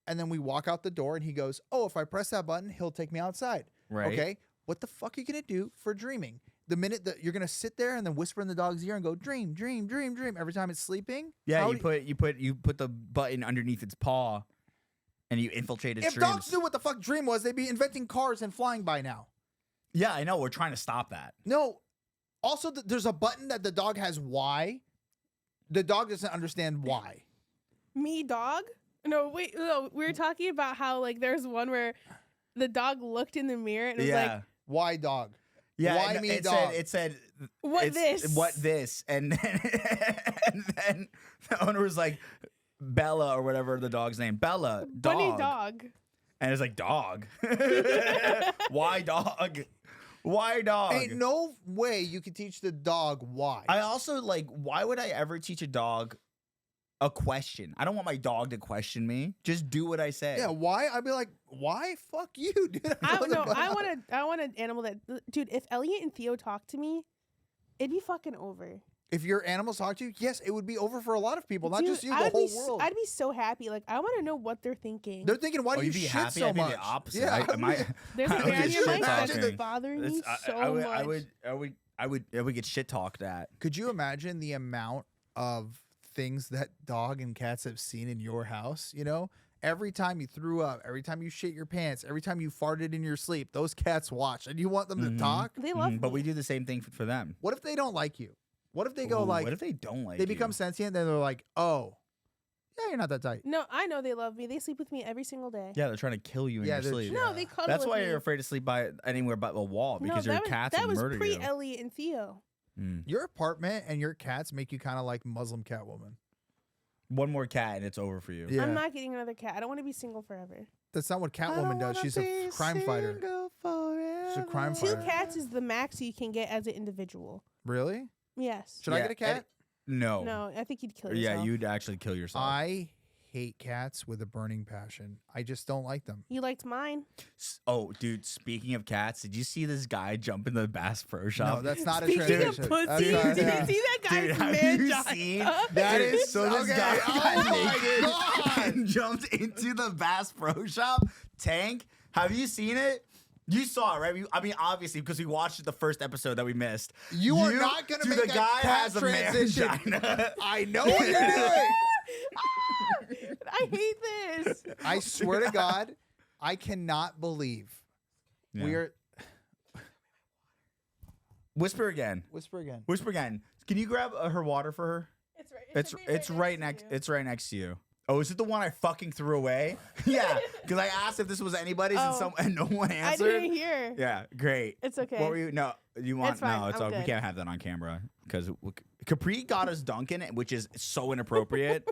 and then we walk out the door and he goes, oh, if I press that button, he'll take me outside.
Right.
Okay. What the fuck are you gonna do for dreaming? The minute that you're gonna sit there and then whisper in the dog's ear and go, dream, dream, dream, dream every time it's sleeping.
Yeah,
How
you
do
put the button underneath its paw, and you infiltrate its
if
dreams.
dogs knew what the fuck dream was, they'd be inventing cars and flying by now.
Yeah, I know. We're trying to stop that.
No. Also, there's a button that the dog has why. The dog doesn't understand why.
Me dog? No, wait, no, we were talking about how like there's one where the dog looked in the mirror and it was like,
Why dog?
yeah.
Why
and
me
it
dog?
said
what
it's-
this?
What this? And then the owner was like, Bella or whatever the dog's name. Bella, dog.
Bunny dog.
And it's like, dog. Why dog? Why dog?
Ain't no way you could teach the dog why.
I also like, why would I ever teach a dog a question? I don't want my dog to question me. Just do what I say.
yeah, why? I'd be like, why? Fuck you, dude.
I don't know. I want an animal that, dude. If Elliot and Theo talk to me, it'd be fucking over.
If your animals talk to you, yes, it would be over for a lot of people, not
Dude,
just you,
I
the
would
whole world.
I'd be so happy. Like I want to know what they're thinking.
They're thinking, why do you
you'd be
shit
happy?
so
I'd be
much?
the opposite.
Yeah,
I might.
There's
I
a
would
guy on
get
your
shit
mic that's
talking.
bothering me
It's-
so
I
much.
would I would get shit talked at.
Could you imagine the amount of things that dog and cats have seen in your house? You know, every time you threw up, every time you shit your pants, every time you farted in your sleep, those cats watch, and you want them to talk.
They love me.
But we do the same thing for them.
What if they don't like you? What if they go like?
What if they don't like
they
you?
become sentient? Then they're like, oh, yeah, you're not that tight.
No, I know they love me. They sleep with me every single day.
Yeah, they're trying to kill you in
Yeah,
your
they're-
sleep.
No, they cuddle
That's
with
why
me.
you're afraid to sleep by anywhere but a wall because your cats
that
will
was
murder you.
pre-Ellie and Theo.
Your apartment and your cats make you kind of like Muslim Catwoman.
One more cat and it's over for you.
Yeah,
I'm not getting another cat. I don't want to be single forever.
that's not what Catwoman does. She's a crime fighter. She's a crime
Two
fighter.
cats is the max you can get as an individual.
Really?
Yes.
Should I get a cat?
No.
No, I think you'd kill yourself.
Yeah, you'd actually kill yourself.
I hate cats with a burning passion. I just don't like them.
You liked mine.
Oh, dude, speaking of cats, did you see this guy jump in the Bass Pro Shop?
No, that's not a
Speaking
transition.
of pussy,
That's
did
not-
you
yeah.
see that guy's
Dude, have
man
you
giant?
seen
That
Dude,
is
so this
okay.
guy
Oh
got
my
naked
God.
and jumped into the Bass Pro Shop tank. Have you seen it? You saw it, right? I mean, obviously, because we watched the first episode that we missed.
You are not going to
Dude,
make
the
a
guy
cat
has a
transition.
mangina.
I know what you're doing.
I hate this.
I swear to God, I cannot believe we
Yeah.
are.
Whisper again.
Whisper again.
Whisper again. Can you grab her water for her? It's right next. It's right next to you. Oh, is it the one I fucking threw away? Yeah, because I asked if this was anybody's and no one
I
answered.
didn't hear.
Yeah, great.
It's okay.
What were you? No, you want?
It's fine,
No, it's
I'm
all, we
good.
can't have that on camera because Capri got us Duncan, which is so inappropriate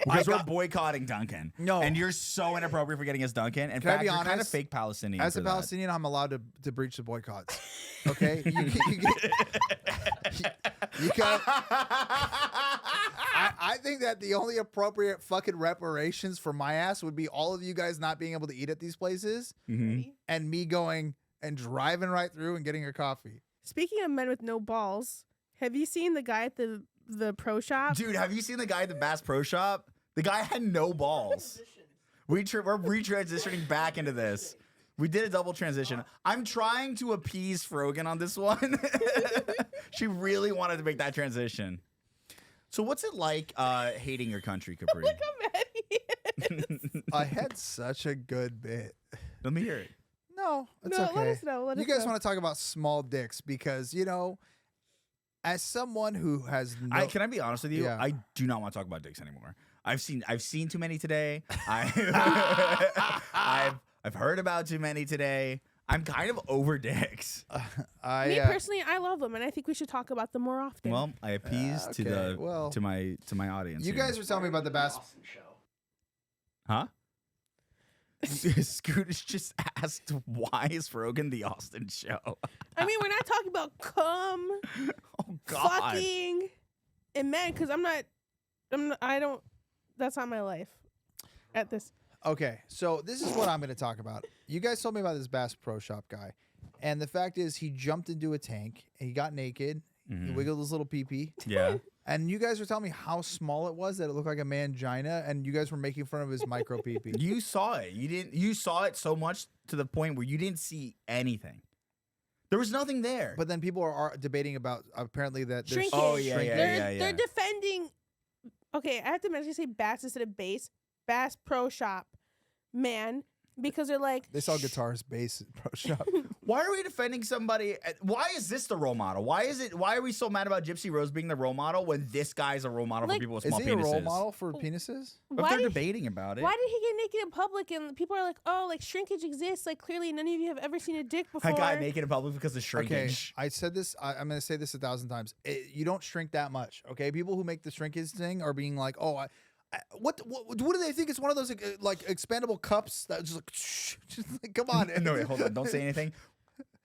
because we're boycotting Duncan.
No.
and you're so inappropriate for getting us Duncan. In
Can I
fact,
be
you're kind of
honest?
fake Palestinian.
As
for
a
that.
Palestinian, I'm allowed to breach the boycotts. Okay, you can. I think that the only appropriate fucking reparations for my ass would be all of you guys not being able to eat at these places
Mhm.
and me going and driving right through and getting a coffee.
Speaking of men with no balls, have you seen the guy at the pro shop?
Dude, have you seen the guy at the Bass Pro Shop? The guy had no balls. We're retransitioning back into this. We did a double transition. I'm trying to appease Frogan on this one. She really wanted to make that transition. So what's it like hating your country, Capri?
Look how mad he is.
I had such a good bit.
Let me hear it.
No, it's
No,
okay.
let us know.
You guys want to talk about small dicks because, you know, as someone who has no...
Can I be honest with you?
Yeah.
I do not want to talk about dicks anymore. I've seen too many today. I've heard about too many today. I'm kind of over dicks.
Me personally, I love them, and I think we should talk about them more often.
Well, I appease
okay, well,
to my audience.
You
here.
guys were telling me about the Bass...
Huh? Scootis just asked, why is Frogan the Austin show?
I mean, we're not talking about cum,
Oh God!
fucking, and men, because that's not my life at this.
Okay, so this is what I'm going to talk about. You guys told me about this Bass Pro Shop guy. And the fact is, he jumped into a tank, and he got naked, he wiggled his little pee-pee.
Yeah.
And you guys were telling me how small it was, that it looked like a mangina, and you guys were making fun of his micro pee-pee.
You saw it. You saw it so much to the point where you didn't see anything. There was nothing there.
But then people are debating about, apparently, that there's
Shrinkage.
Oh, yeah,
shrinkage.
yeah.
They're defending. Okay, I have to mention say Bass instead of Bass. Bass Pro Shop, man, because they're like
They sell guitars, bass, Pro Shop.
Why are we defending somebody? Why is this the role model? Why are we so mad about Gypsy Rose being the role model when this guy's a role model
Like,
for people with
Is
small
he
penises?
a role model for penises?
If
Why
they're
did,
debating about it.
why did he get naked in public? And people are like, oh, like shrinkage exists. Like clearly none of you have ever seen a dick before.
I got naked in public because of
Okay,
shrinkage.
I said this. I'm going to say this 1,000 times. You don't shrink that much. Okay, people who make the shrinkage thing are being like, "Oh, what do they think? It's one of those like expandable cups that just like, just like come on."
No, wait, hold on. Don't say anything.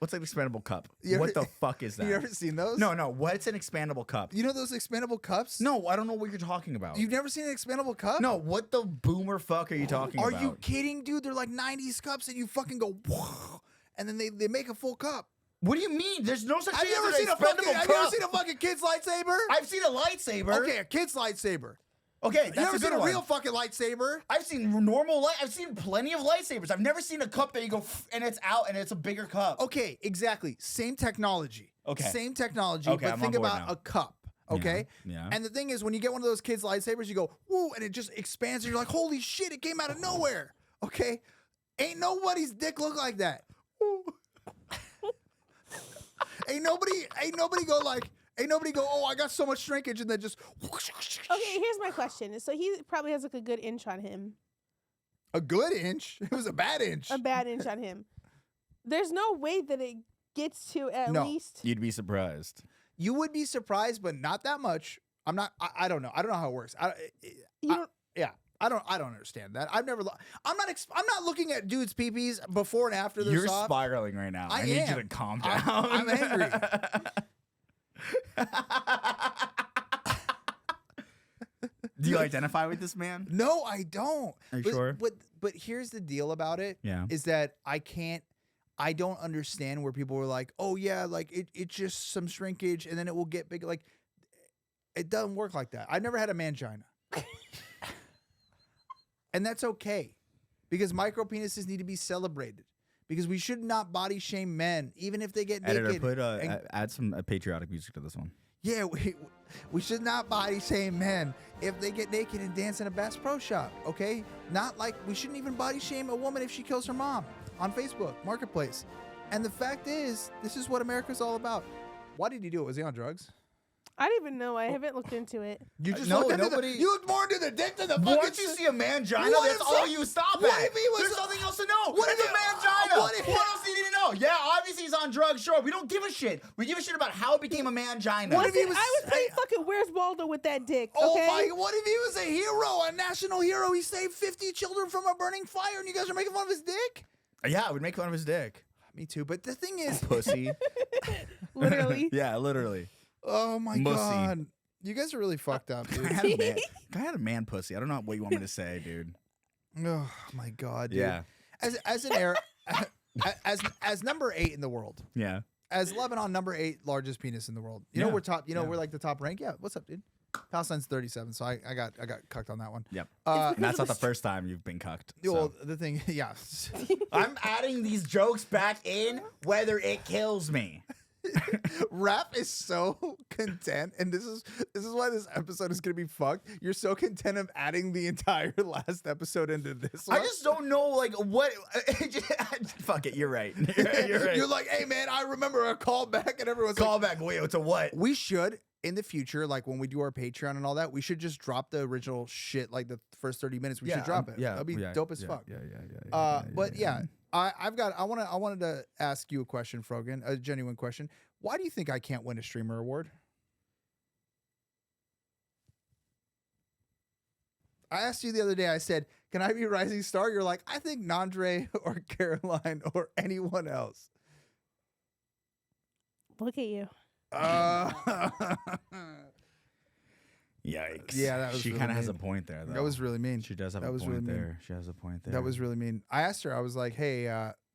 What's an expandable cup?
You
What
ever-
the fuck is that?
You ever seen those?
No. What's an expandable cup?
You know those expandable cups?
No, I don't know what you're talking about.
You've never seen an expandable cup?
No, what the boomer fuck are you talking
Are
about?
you kidding, dude? They're like 90s cups, and you fucking go, whoa, and then they make a full cup.
What do you mean? There's no such
Have
thing
you
as
ever
an
seen a
expendable
fucking? Have you ever
cup.
seen a fucking kid's lightsaber?
I've seen a lightsaber.
Okay, a kid's lightsaber.
Okay,
You
that's
ever
a
seen
good
a
one.
real fucking lightsaber?
I've seen normal light. I've seen plenty of lightsabers. I've never seen a cup that you go and it's out and it's a bigger cup.
Okay, exactly. Same technology.
Okay.
Same technology,
Okay,
but
I'm
think
on board
about
now.
a cup. Okay.
Yeah.
And the thing is, when you get one of those kids' lightsabers, you go, woo, and it just expands, and you're like, holy shit, it came out of nowhere. Okay. Ain't nobody's dick look like that. ain't nobody go, oh, I got so much shrinkage, and then just
Okay, here's my question. So he probably has like a good inch on him.
a good inch. It was a bad inch.
A bad inch on him. There's no way that it gets to at
No.
least.
You'd be surprised.
You would be surprised, but not that much. I'm not. I don't know. I don't know how it works.
You don't,
Yeah, I don't understand that. I've never. I'm not looking at dudes' peepees before and after they're
You're
soft.
spiraling right now.
I
need you
am.
to calm down.
I'm angry.
Do you identify with this man?
No, I don't.
Are you
but,
sure?
But here's the deal about it.
Yeah.
Is that I don't understand where people were like, oh yeah, like it's just some shrinkage and then it will get big. Like it doesn't work like that. I've never had a mangina. And that's okay. Because micro penises need to be celebrated. Because we should not body shame men, even if they get
Editor,
naked.
put
and-
add some patriotic music to this one.
Yeah, we should not body shame men if they get naked and dance in a Bass Pro Shop, okay? Not like we shouldn't even body shame a woman if she kills her mom on Facebook Marketplace. And the fact is, this is what America's all about. Why did he do it? Was he on drugs?
I don't even know. I haven't looked into it.
You just
no,
looked into
nobody-
you looked more into the dick than the fucking.
Once you see a mangina,
What
that's
if
all
so-
you stop
what
at.
if he was-
There's nothing else to know.
What
It's
if
a
he-
mangina.
what if-
What else do you need to know? Yeah, obviously he's on drugs, sure. We don't give a shit. We give a shit about how it became a mangina.
What if he was-
I was playing fucking Where's Waldo with that dick.
Oh
Okay?
my! What if he was a hero, a national hero? He saved 50 children from a burning fire, and you guys are making fun of his dick?
Yeah, I would make fun of his dick.
Me too. But the thing is,
Pussy.
Literally.
Yeah, literally.
oh my
Mussy.
god, you guys are really fucked up, dude.
Guy had a man pussy. I don't know what you want me to say, dude.
Oh my god, dude.
Yeah.
As an air, as number 8 in the world,
Yeah.
as Lebanon number 8 largest penis in the world. You know
Yeah.
we're top. You know
Yeah.
we're like the top rank. Yeah. What's up, dude? Palestan's 37, so I got cucked on that one.
Yep.
Uh,
And that's not the first time you've been cucked.
well,
So.
the thing, yeah.
I'm adding these jokes back in whether it kills me.
Raff is so content, and this is why this episode is gonna be fucked. You're so content of adding the entire last episode into this one.
I just don't know, like, what. Fuck it, you're right. You're right.
You're like, hey man, I remember a callback, and everyone's like,
Call back. Wait, to what?
we should in the future, like when we do our Patreon and all that, we should just drop the original shit, like the first 30 minutes. We should drop it.
Yeah,
that'd be
yeah,
dope as
yeah,
fuck.
Yeah.
But yeah, I wanted to ask you a question, Frogan, a genuine question. Why do you think I can't win a streamer award? I asked you the other day, I said, can I be Rising Star? You're like, I think Nandre or Caroline or anyone else.
Look at you.
Yikes.
Yeah, that was
She
really
kind of has a
mean.
point there, though.
That was really mean.
She does have
that
a
was
point
really mean.
there. She has a point there.
That was really mean. I asked her, I was like, hey,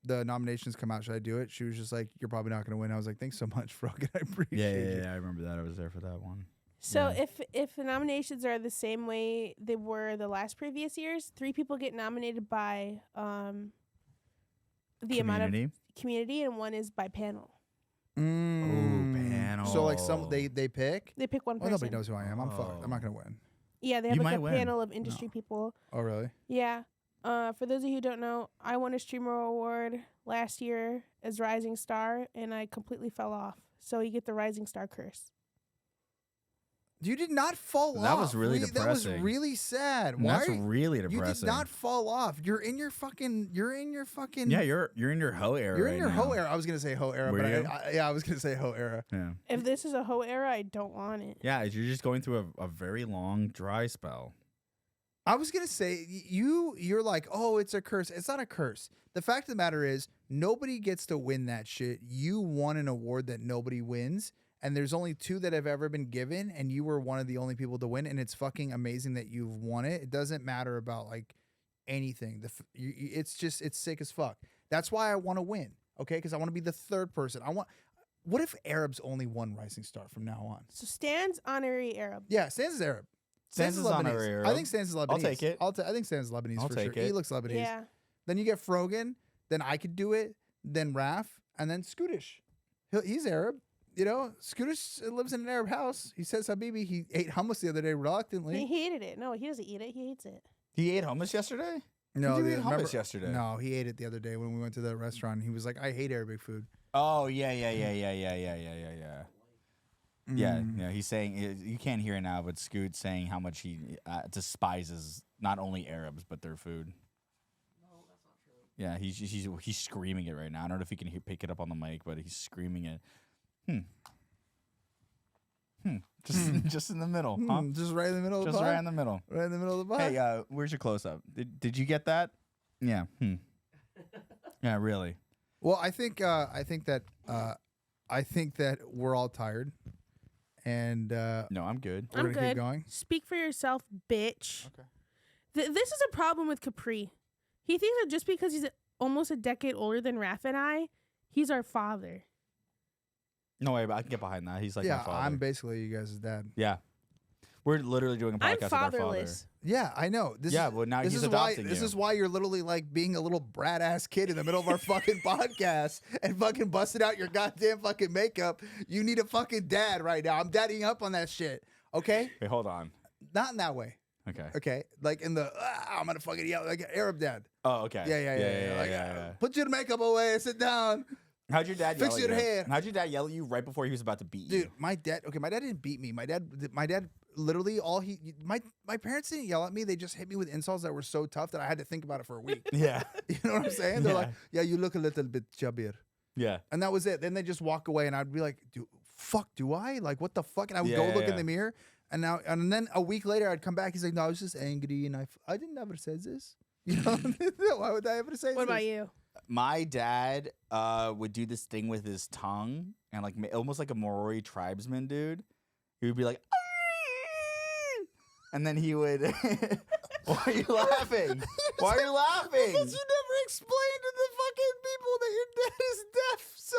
the nominations come out. Should I do it? She was just like, you're probably not going to win. I was like, thanks so much, Frogan. I appreciate it.
Yeah. I remember that. I was there for that one.
So
Yeah.
if the nominations are the same way they were the last previous years, 3 people get nominated by the amount of community, and 1 is by panel.
Mm.
Ooh, panel.
So like they pick?
They pick one
Well,
person.
nobody knows who I am. I'm fucked. I'm not going to win.
Yeah, they have
You
like
might
a
win.
panel of industry people.
Oh, really?
Yeah. For those of you who don't know, I won a streamer award last year as Rising Star, and I completely fell off. So you get the Rising Star curse.
You did not fall off.
That was really
That was
depressing.
really sad.
And
Why?
that's really
You
depressing.
did not fall off. You're in your fucking.
Yeah, you're in your hoe era.
You're
right
in your
now.
hoe era. I was gonna say hoe era,
Were
but
you?
I was gonna say hoe era.
Yeah.
If this is a hoe era, I don't want it.
Yeah, you're just going through a very long dry spell.
I was gonna say you're like, oh, it's a curse. It's not a curse. The fact of the matter is, nobody gets to win that shit. You won an award that nobody wins, and there's only 2 that have ever been given, and you were one of the only people to win, and it's fucking amazing that you've won it. It doesn't matter about like anything. It's sick as fuck. That's why I want to win. Okay, because I want to be the 3rd person. What if Arabs only won Rising Star from now on?
So Stan's honorary Arab.
Yeah, Sans is Arab. Stans is
on
Lebanese.
Arab.
I think Stans is Lebanese.
I'll take it.
I think Stans is Lebanese
I'll
for
take
sure.
it.
He looks Lebanese.
Yeah.
Then you get Frogan. Then I could do it. Then Raff. And then Scootish. He's Arab. You know, Scootish lives in an Arab house. He says Habibi. He ate hummus the other day reluctantly.
He hated it. No, he doesn't eat it. He hates it.
He ate hummus yesterday?
No,
Did you eat
remember-
hummus yesterday?
No, he ate it the other day when we went to the restaurant. He was like, I hate Arabic food.
Oh, yeah. Yeah,
Mm.
he's saying, you can't hear it now, but Scoot's saying how much he despises not only Arabs, but their food. Yeah, he's screaming it right now. I don't know if he can pick it up on the mic, but he's screaming it. Just in the middle, huh?
Just right in the middle of the
Just
pod?
right in the middle.
Right in the middle of the pod?
Hey, where's your close up? Did you get that? Yeah. Yeah, really.
Well, I think that we're all tired, and
No, I'm good.
we're
I'm
gonna keep
good.
going.
Speak for yourself, bitch.
Okay.
This is a problem with Capri. He thinks that just because he's almost a decade older than Raff and I, he's our father.
No way, but I can get behind that. He's like my
Yeah,
father.
I'm basically you guys' dad.
Yeah. We're literally doing a podcast
I'm
with our father.
fatherless.
Yeah, I know.
Well, now
this
he's
is why
adopting
this
you.
is why you're literally like being a little brat ass kid in the middle of our fucking podcast and fucking busting out your goddamn fucking makeup. You need a fucking dad right now. I'm daddying up on that shit. Okay?
Wait, hold on.
Not in that way.
Okay.
Okay? Like in the I'm gonna fucking yell like an Arab dad.
Oh, okay.
Yeah. Like,
yeah.
Put your makeup away, sit down.
How'd your dad
Fix
yell at
your
you?
hair.
How'd your dad yell at you right before he was about to beat you?
Dude, my dad didn't beat me. My dad literally my parents didn't yell at me. They just hit me with insults that were so tough that I had to think about it for a week.
Yeah.
You know what I'm saying? They're
Yeah.
like, yeah, you look a little bit chubbier.
Yeah.
And that was it. Then they just walk away and I'd be like, do I? Like, what the fuck? And I would go look in the mirror. And then a week later I'd come back. He's like, no, I was just angry and I didn't ever say this. You know, why would I ever say this?
What about you?
My dad would do this thing with his tongue and like almost like a Maori tribesman dude. He would be like, and then he would. Why are you laughing? Why are you laughing?
Because you never explained to the fucking people that your dad is deaf. So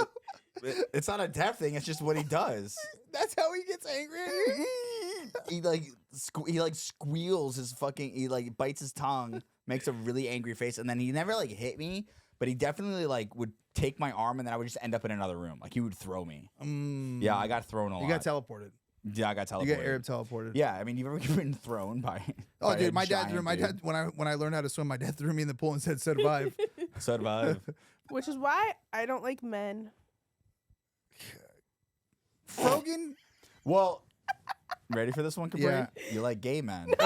It's not a deaf thing. It's just what he does.
that's how he gets angry at you.
He like squeals his fucking. He like bites his tongue, makes a really angry face, and then he never like hit me, but he definitely like would take my arm, and then I would just end up in another room. Like he would throw me. Yeah, I got thrown a lot.
You got teleported.
Yeah, I got teleported.
You get Arab teleported.
Yeah, I mean, you've ever been thrown by?
Oh,
by a
dude, my
giant
dad when I learned how to swim, my dad threw me in the pool and said survive.
Survive.
Which is why I don't like men.
Frogan.
Well, ready for this one, Capri?
Yeah.
You like gay men?
Yes!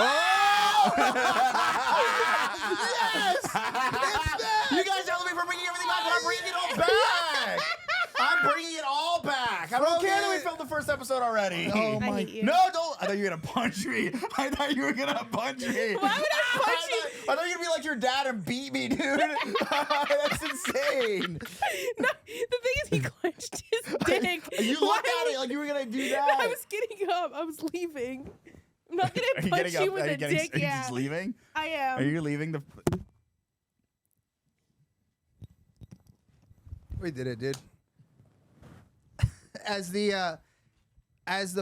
It's that!
You guys yell at me for bringing everything back, but I'm bringing it all back. I'm bringing it all back. I don't care that we filmed the first episode already.
Oh
I
my!
hate you.
No, don't. I thought you were gonna punch me. I thought you were gonna punch me.
Why would I punch you?
I thought you were gonna be like your dad and beat me, dude. That's insane.
No, the thing is, he clenched his dick.
You looked at it like you were gonna do that.
I was getting up. I was leaving. I'm not
Are
gonna
you
punch
getting
you
up?
with
Are
a
you getting?
dick.
Are you
Yeah,
just leaving?
I am.
Are you leaving the?
We did it, dude. As the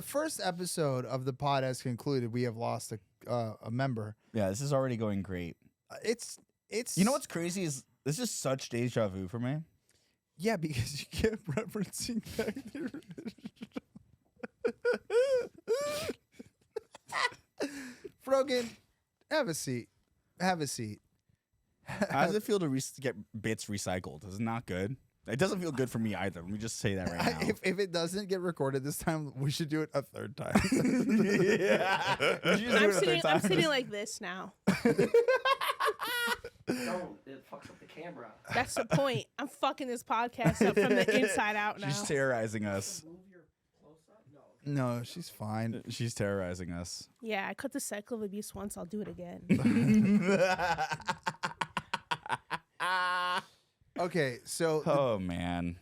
first episode of the pod has concluded, we have lost a member.
Yeah, this is already going great.
It's
You know what's crazy is this is such deja vu for me.
yeah, because you kept referencing back there. Frogan, have a seat. Have a seat.
How does it feel to get bits recycled? Is it not good? It doesn't feel good for me either. Let me just say that right now.
If it doesn't get recorded this time, we should do it a third time.
Yeah. We should just do it a third
I'm
time.
sitting like this now.
Don't. It fucks up the camera.
That's the point. I'm fucking this podcast up from the inside out now.
She's terrorizing us.
Move your close up. No.
No, she's fine.
She's terrorizing us.
Yeah, I cut the cycle of abuse once. I'll do it again.
Okay, so
Oh man.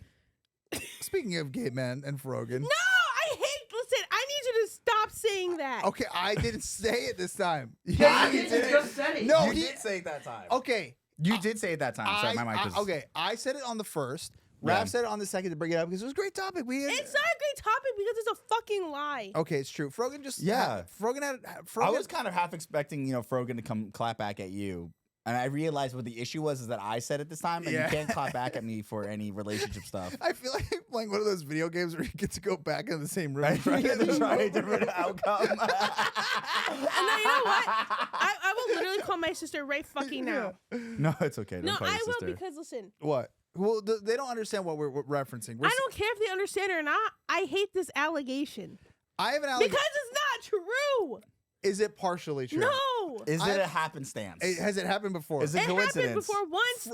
speaking of gay men and Frogan.
No, I hate. Listen, I need you to stop saying that.
Okay, I didn't say it this time.
Yeah,
you
you just said it.
No,
You
he
did say it that time.
Okay.
You did say it that time. Sorry, my mic is.
Okay, I said it on the first. Raph said it on the second to bring it up because it was a great topic.
It's not a great topic because it's a fucking lie.
Okay, it's true. Frogan just
Yeah.
Frogan
I was kind of half expecting, Frogan to come clap back at you. And I realized what the issue was is that I said it this time, and you can't clap back at me for any relationship stuff.
I feel like I'm playing one of those video games where you get to go back in the same room.
Right? Try a different outcome.
And then you know what? I will literally call my sister right fucking now.
No, it's okay. Don't
No,
call your
I will
sister.
because listen.
What? Well, they don't understand what we're referencing.
I don't care if they understand it or not. I hate this allegation.
I have an allegation.
Because it's not true.
Is it partially true?
No.
Is it a happenstance?
Has it happened before?
Is it
It
coincidence?
happened before once.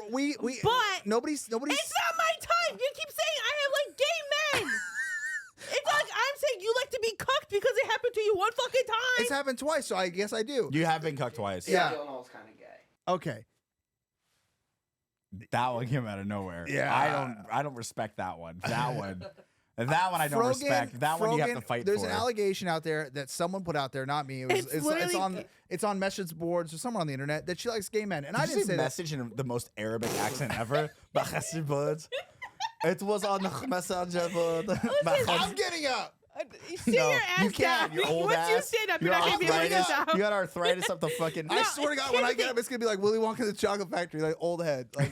But
nobody's.
It's not my type. You keep saying I have like gay men. It's like I'm saying you like to be cucked because it happened to you one fucking time.
It's happened twice, so I guess I do.
You have been cucked twice.
Yeah.
Illinois kind of gay.
Okay.
That one came out of nowhere.
Yeah.
I don't respect that one. That one I don't respect. That one you have to fight
There's
for.
an allegation out there that someone put out there, not me. It's on message boards or somewhere on the internet that she likes gay men, and I
Did you
didn't say that.
message in the most Arabic accent ever. It was on the messenger board.
I'm getting up.
Sit your ass
you can't.
down.
Your old
Once you
ass.
stand up,
Your
you're not gonna be able to
arthritis.
get down.
You got arthritis up the fucking.
I swear to God, when I get up, it's gonna be like Willy Wonka and the Chocolate Factory, like old head. Like,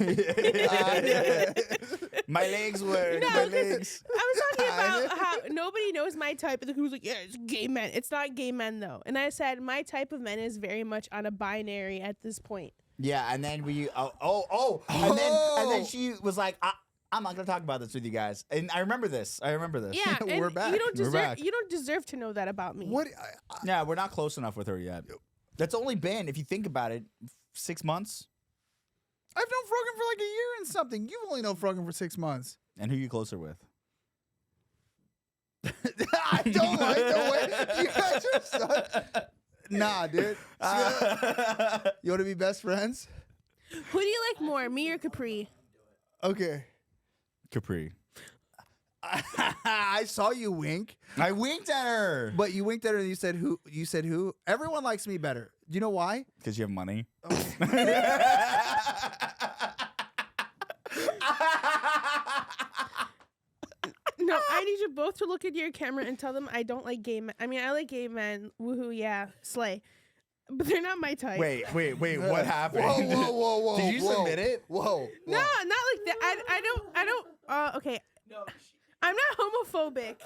My legs were.
No,
my
'cause
legs.
I was talking about how nobody knows my type, and the was like, "Yeah, it's gay men." It's not gay men though, and I said my type of men is very much on a binary at this point.
Yeah, and then and then she was like, I'm not gonna talk about this with you guys. And I remember this.
Yeah, and
We're back.
You don't
We're
deserve.
back.
You don't deserve to know that about me.
what?
Yeah, we're not close enough with her yet. That's only been, if you think about it, 6 months.
I've known Frogan for like a year and something. You've only known Frogan for 6 months.
And who you closer with?
I don't like the way you guys are so... Nah, dude. You want to be best friends?
Who do you like more, me or Capri?
Okay.
Capri.
I saw you wink,
I winked at her.
but you winked at her and you said who? You said who? Everyone likes me better. Do you know why?
Because you have money.
No, I need you both to look into your camera and tell them I don't like gay men. I mean, I like gay men. Woohoo, yeah, slay. But they're not my type.
Wait, what happened?
Whoa.
Did you
whoa.
submit it?
Whoa.
No, not like that. I don't. Okay.
No,
I'm not homophobic.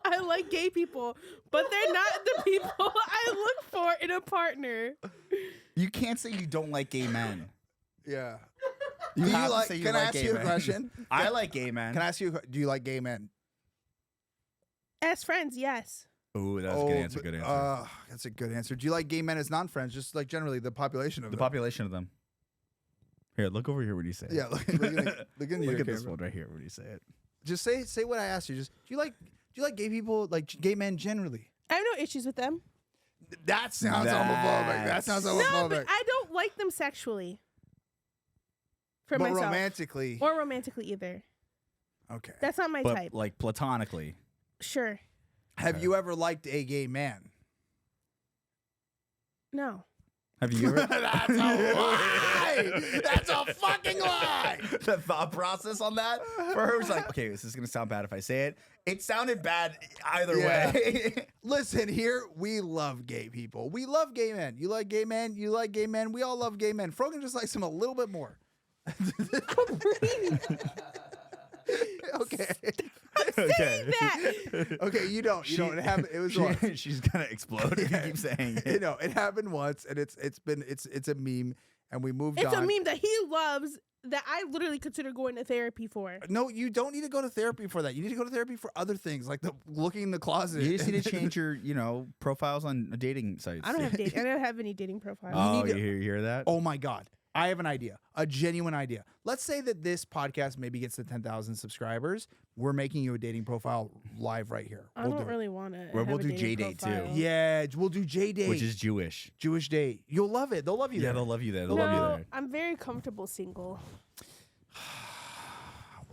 I like gay people, but they're not the people I look for in a partner.
You can't say you don't like gay men.
Yeah.
You
Do you
have to
like?
say you
Can I
like
ask
gay
you a
men.
question?
I like gay men.
Can I ask you? Do you like gay men?
As friends, yes.
Ooh, that's a good answer. Good answer.
That's a good answer. Do you like gay men as non-friends? Just like generally the population of
The
them.
population of them. Here, look over here when you say it.
Yeah. Look in
Look at this
camera.
one right here when you say it.
Just say what I asked you. Just do you like gay people, like gay men generally?
I have no issues with them.
That sounds homophobic. That sounds homophobic.
No, but I don't like them sexually. For
But
myself.
romantically.
Or romantically either.
Okay.
That's not my
But
type.
like platonically.
Sure.
Have you ever liked a gay man?
No.
Have you ever?
That's a lie. That's a fucking lie.
The thought process on that for her was like, okay, this is gonna sound bad if I say it. It sounded bad either
Yeah.
way.
Listen, here we love gay people. We love gay men. You like gay men. You like gay men. We all love gay men. Frogan just likes him a little bit more. Okay.
Okay.
That.
Okay. You don't. It happened. It was once.
She's gonna explode if you keep saying it.
You know, it happened once, and it's a meme, and we moved
It's
on.
a meme that he loves that I literally consider going to therapy for.
No, you don't need to go to therapy for that. You need to go to therapy for other things, like looking in the closet.
You just need to change your, profiles on dating sites.
I don't have I don't have any dating profiles.
Oh,
need to-
you hear that?
Oh my God. I have an idea, a genuine idea. Let's say that this podcast maybe gets to 10,000 subscribers. We're making you a dating profile live right here.
I don't really want to.
We'll do J-Date, too.
Yeah, we'll do J-Date.
Which is Jewish.
Jewish date. You'll love it. They'll love you
Yeah,
there.
they'll love you there. They'll
No,
love you there.
I'm very comfortable single.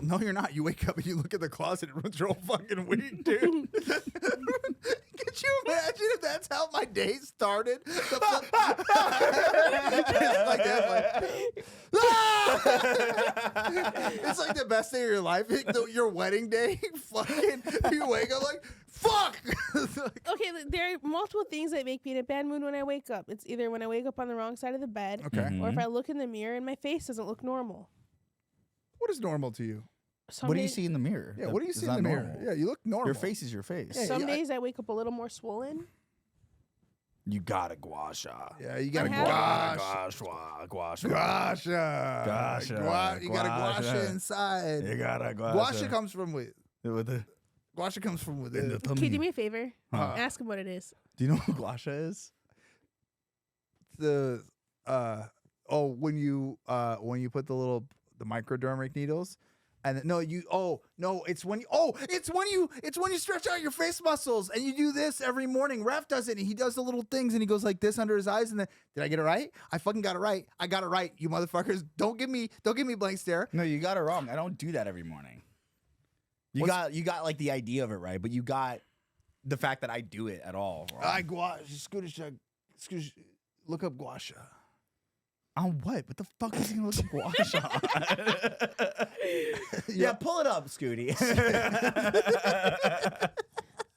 No, you're not. You wake up and you look at the closet. It ruins your whole fucking week, dude. Could you imagine? Imagine if that's how my day started. Just like that, like, it's like the best day of your life. Your wedding day, fucking, you wake up like, fuck.
Okay, there are multiple things that make me in a bad mood when I wake up. It's either when I wake up on the wrong side of the bed,
Okay.
or if I look in the mirror and my face doesn't look normal.
What is normal to you?
What do you see in the mirror?
Yeah, what do you see in the mirror? Yeah, you look normal.
Your face is your face.
Yeah,
Some days I wake up a little more swollen.
You gotta guasha.
Yeah, you gotta
Guasha.
Guasha. You gotta guasha inside.
You gotta
Guasha comes from within.
Can you do me a favor?
Huh.
Ask him what it is.
Do you know what guasha is?
The when you put the microdermic needles. And it's when you stretch out your face muscles and you do this every morning. Raff does it and he does the little things and he goes like this under his eyes and then did I get it right? I fucking got it right. I got it right, you motherfuckers. Don't give me blank stare.
No, you got it wrong. I don't do that every morning. You got like the idea of it right, but you got the fact that I do it at all wrong.
Look up guasha.
On what? What the fuck is he gonna look up guasha on? Yeah, pull it up, Scooty.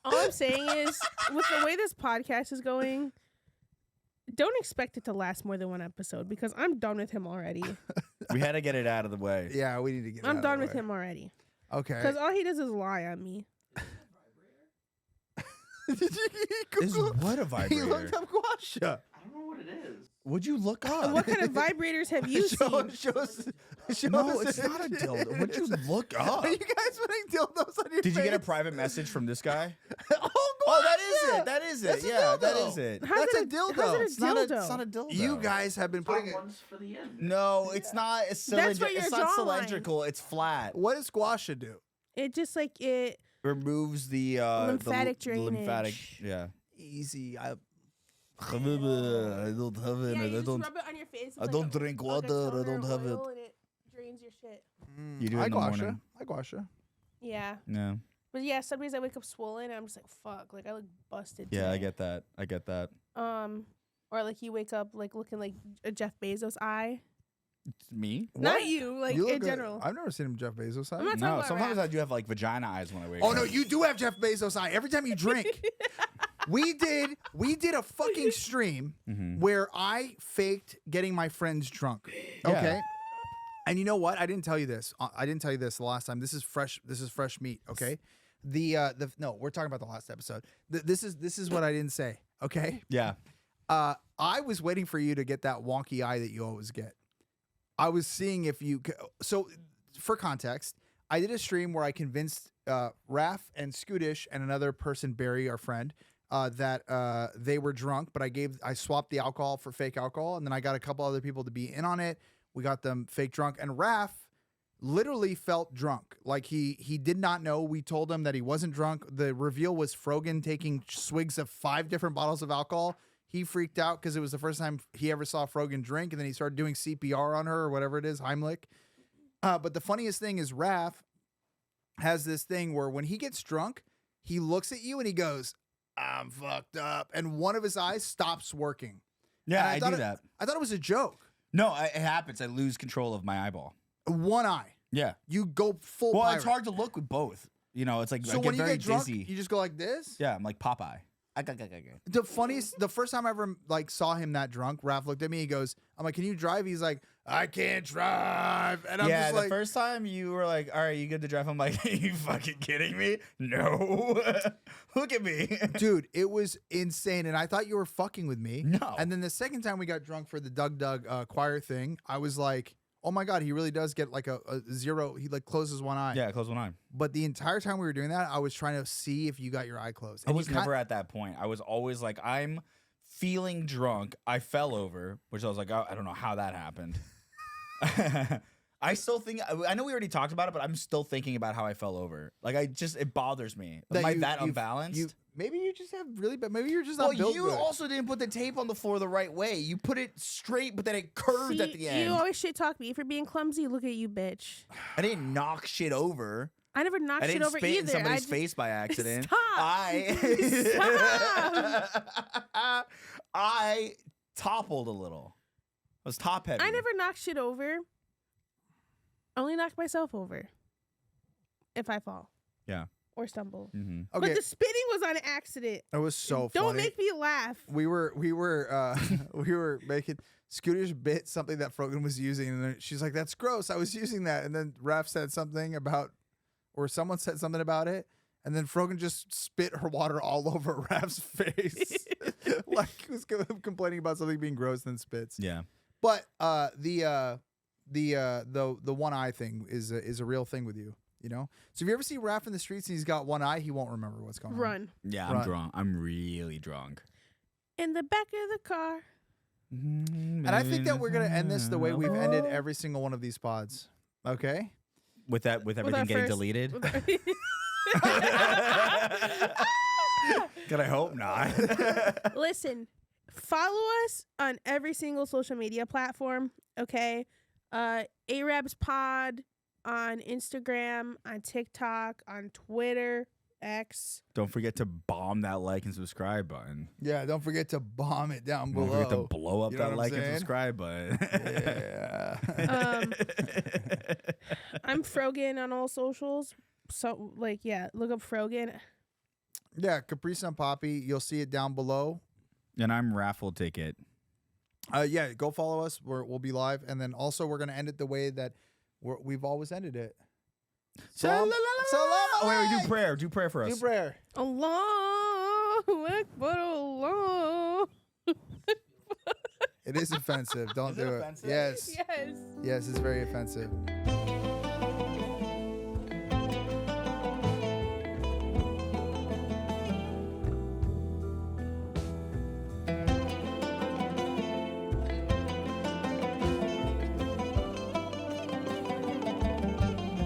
All I'm saying is, with the way this podcast is going, don't expect it to last more than one episode because I'm done with him already.
We had to get it out of the way.
Yeah, we need to get it
I'm
out
done
of the
with
way.
him already.
Okay.
Because all he does is lie on me.
Is what a
He
vibrator?
looked up guasha.
I don't know what it is.
What'd you look up?
What kind of vibrators have you seen?
Show us
No, it's not a dildo. What'd you look up?
Are you guys putting dildos on your
Did you get a
face?
private message from this guy?
Oh,
That is it. That is it.
That's a
Yeah, that
dildo.
is it.
How's
That's
it
a dildo.
How's it a
It's not
dildo?
it's not a dildo.
You guys have been putting
Top
it.
one's for the end.
No, it's not. It's
That's for your
it's not
jawline.
cylindrical. It's flat.
What does guasha do?
It just like it.
Removes the
Lymphatic
the lymphatic.
drainage.
Yeah.
Easy.
I don't have it.
Yeah,
I
you
don't.
just rub it on your face. It's
I don't drink
like a
water. I
toner
don't have it.
oil and it drains your shit.
You do it
I
in the
guasha.
morning.
I guasha.
Yeah.
Yeah.
But yeah, some days I wake up swollen. I'm just like, fuck. Like I look busted.
Yeah, I
today.
get that. I get that.
Or like you wake up like looking like a Jeff Bezos eye.
It's me?
Not you, like
You look
in
good.
general.
I've never seen him Jeff Bezos eye.
I'm not talking
No,
about
sometimes
Raph.
I do have like vagina eyes when I wake
Oh
up.
no, you do have Jeff Bezos eye. Every time you drink. we did a fucking stream where I faked getting my friends drunk.
Yeah.
Okay. And you know what? I didn't tell you this. I didn't tell you this the last time. This is fresh meat, okay? No, we're talking about the last episode. This is what I didn't say, okay?
Yeah.
I was waiting for you to get that wonky eye that you always get. I was seeing if you so for context, I did a stream where I convinced Raff and Scootish and another person, Barry, our friend, that they were drunk, but I swapped the alcohol for fake alcohol, and then I got a couple other people to be in on it. We got them fake drunk, and Raff literally felt drunk. Like he did not know. We told him that he wasn't drunk. The reveal was Frogan taking swigs of 5 different bottles of alcohol. He freaked out because it was the first time he ever saw Frogan drink, and then he started doing CPR on her or whatever it is, Heimlich. But the funniest thing is Raff has this thing where when he gets drunk, he looks at you and he goes, "I'm fucked up," and one of his eyes stops working.
Yeah,
And
I do that.
I thought it was a joke.
No, it happens. I lose control of my eyeball.
One eye.
Yeah.
You go full.
Well,
pirate.
it's hard to look with both. You know, it's like
So
I get
when you
very
get drunk,
dizzy.
you just go like this.
Yeah, I'm like Popeye.
The first time I ever saw him that drunk, Raph looked at me. He goes, "I'm like, can you drive?" He's like, "I can't drive." And I'm
Yeah,
just
the
like,
first time you were like, "All right, you good to drive?" I'm like, "Are you fucking kidding me? No, look at me,
dude, it was insane. And I thought you were fucking with me.
No.
And then the second time we got drunk for the Doug choir thing, I was like, "Oh my god, he really does get like a zero." He like closes one eye.
Yeah, close one eye.
But the entire time we were doing that, I was trying to see if you got your eye closed.
I
And
was
you
never at that point. I was always like, I'm feeling drunk. I fell over, which I was like, I don't know how that happened. I still think, I know we already talked about it, but I'm still thinking about how I fell over. Like, it bothers me. Am I that unbalanced?
Maybe you just have really bad. Maybe you're just
Well,
not built
you
good.
also didn't put the tape on the floor the right way. You put it straight, but then it curved
See,
at the end.
You always shit talk me. If you're being clumsy, look at you, bitch.
I didn't knock shit over.
I never knocked
I
shit
didn't
over
spit in
either.
somebody's
I just,
face by accident.
Stop.
I toppled a little. I was top heavy.
I never knocked shit over. I only knocked myself over if I fall.
Yeah.
Or stumble.
Mm-hmm.
Okay,
But the spitting was on accident.
it was so
Don't
funny.
make me laugh.
We were we were making Scooter's bit something that Frogan was using, and then she's like, "That's gross. I was using that." And then Raff said something about, or someone said something about it, and then Frogan just spit her water all over Raff's face, like he was complaining about something being gross, and then spits.
Yeah.
But the one eye thing is a real thing with you. You know. So if you ever see Raff in the streets and he's got one eye, he won't remember what's going on.
Run.
Yeah,
Run.
I'm drunk. I'm really drunk.
In the back of the car.
And I think that we're gonna end this the way we've ended every single one of these pods. Okay.
With everything getting deleted. God, I hope not.
Listen, follow us on every single social media platform, okay? Ayyrabs Pod on Instagram, on TikTok, on Twitter, X.
Don't forget to bomb that like and subscribe button.
Yeah. Don't forget to bomb it down
Don't
below.
forget to blow up
You know
that
what I'm
like and
saying?
subscribe button.
Yeah.
I'm Frogan on all socials. So, like, yeah, look up Frogan.
Yeah. Capri Sun Poppy. You'll see it down below.
And I'm Raffle Ticket.
Yeah. Go follow us. We'll be live, and then also we're gonna end it the way that we've always ended it.
Salam.
Salam.
Wait, do prayer. Do prayer for us.
Do prayer.
Allahu Akbar, Allah.
It is offensive. Don't
Is it
do
offensive?
it. Yes.
Yes.
Yes, it's very offensive.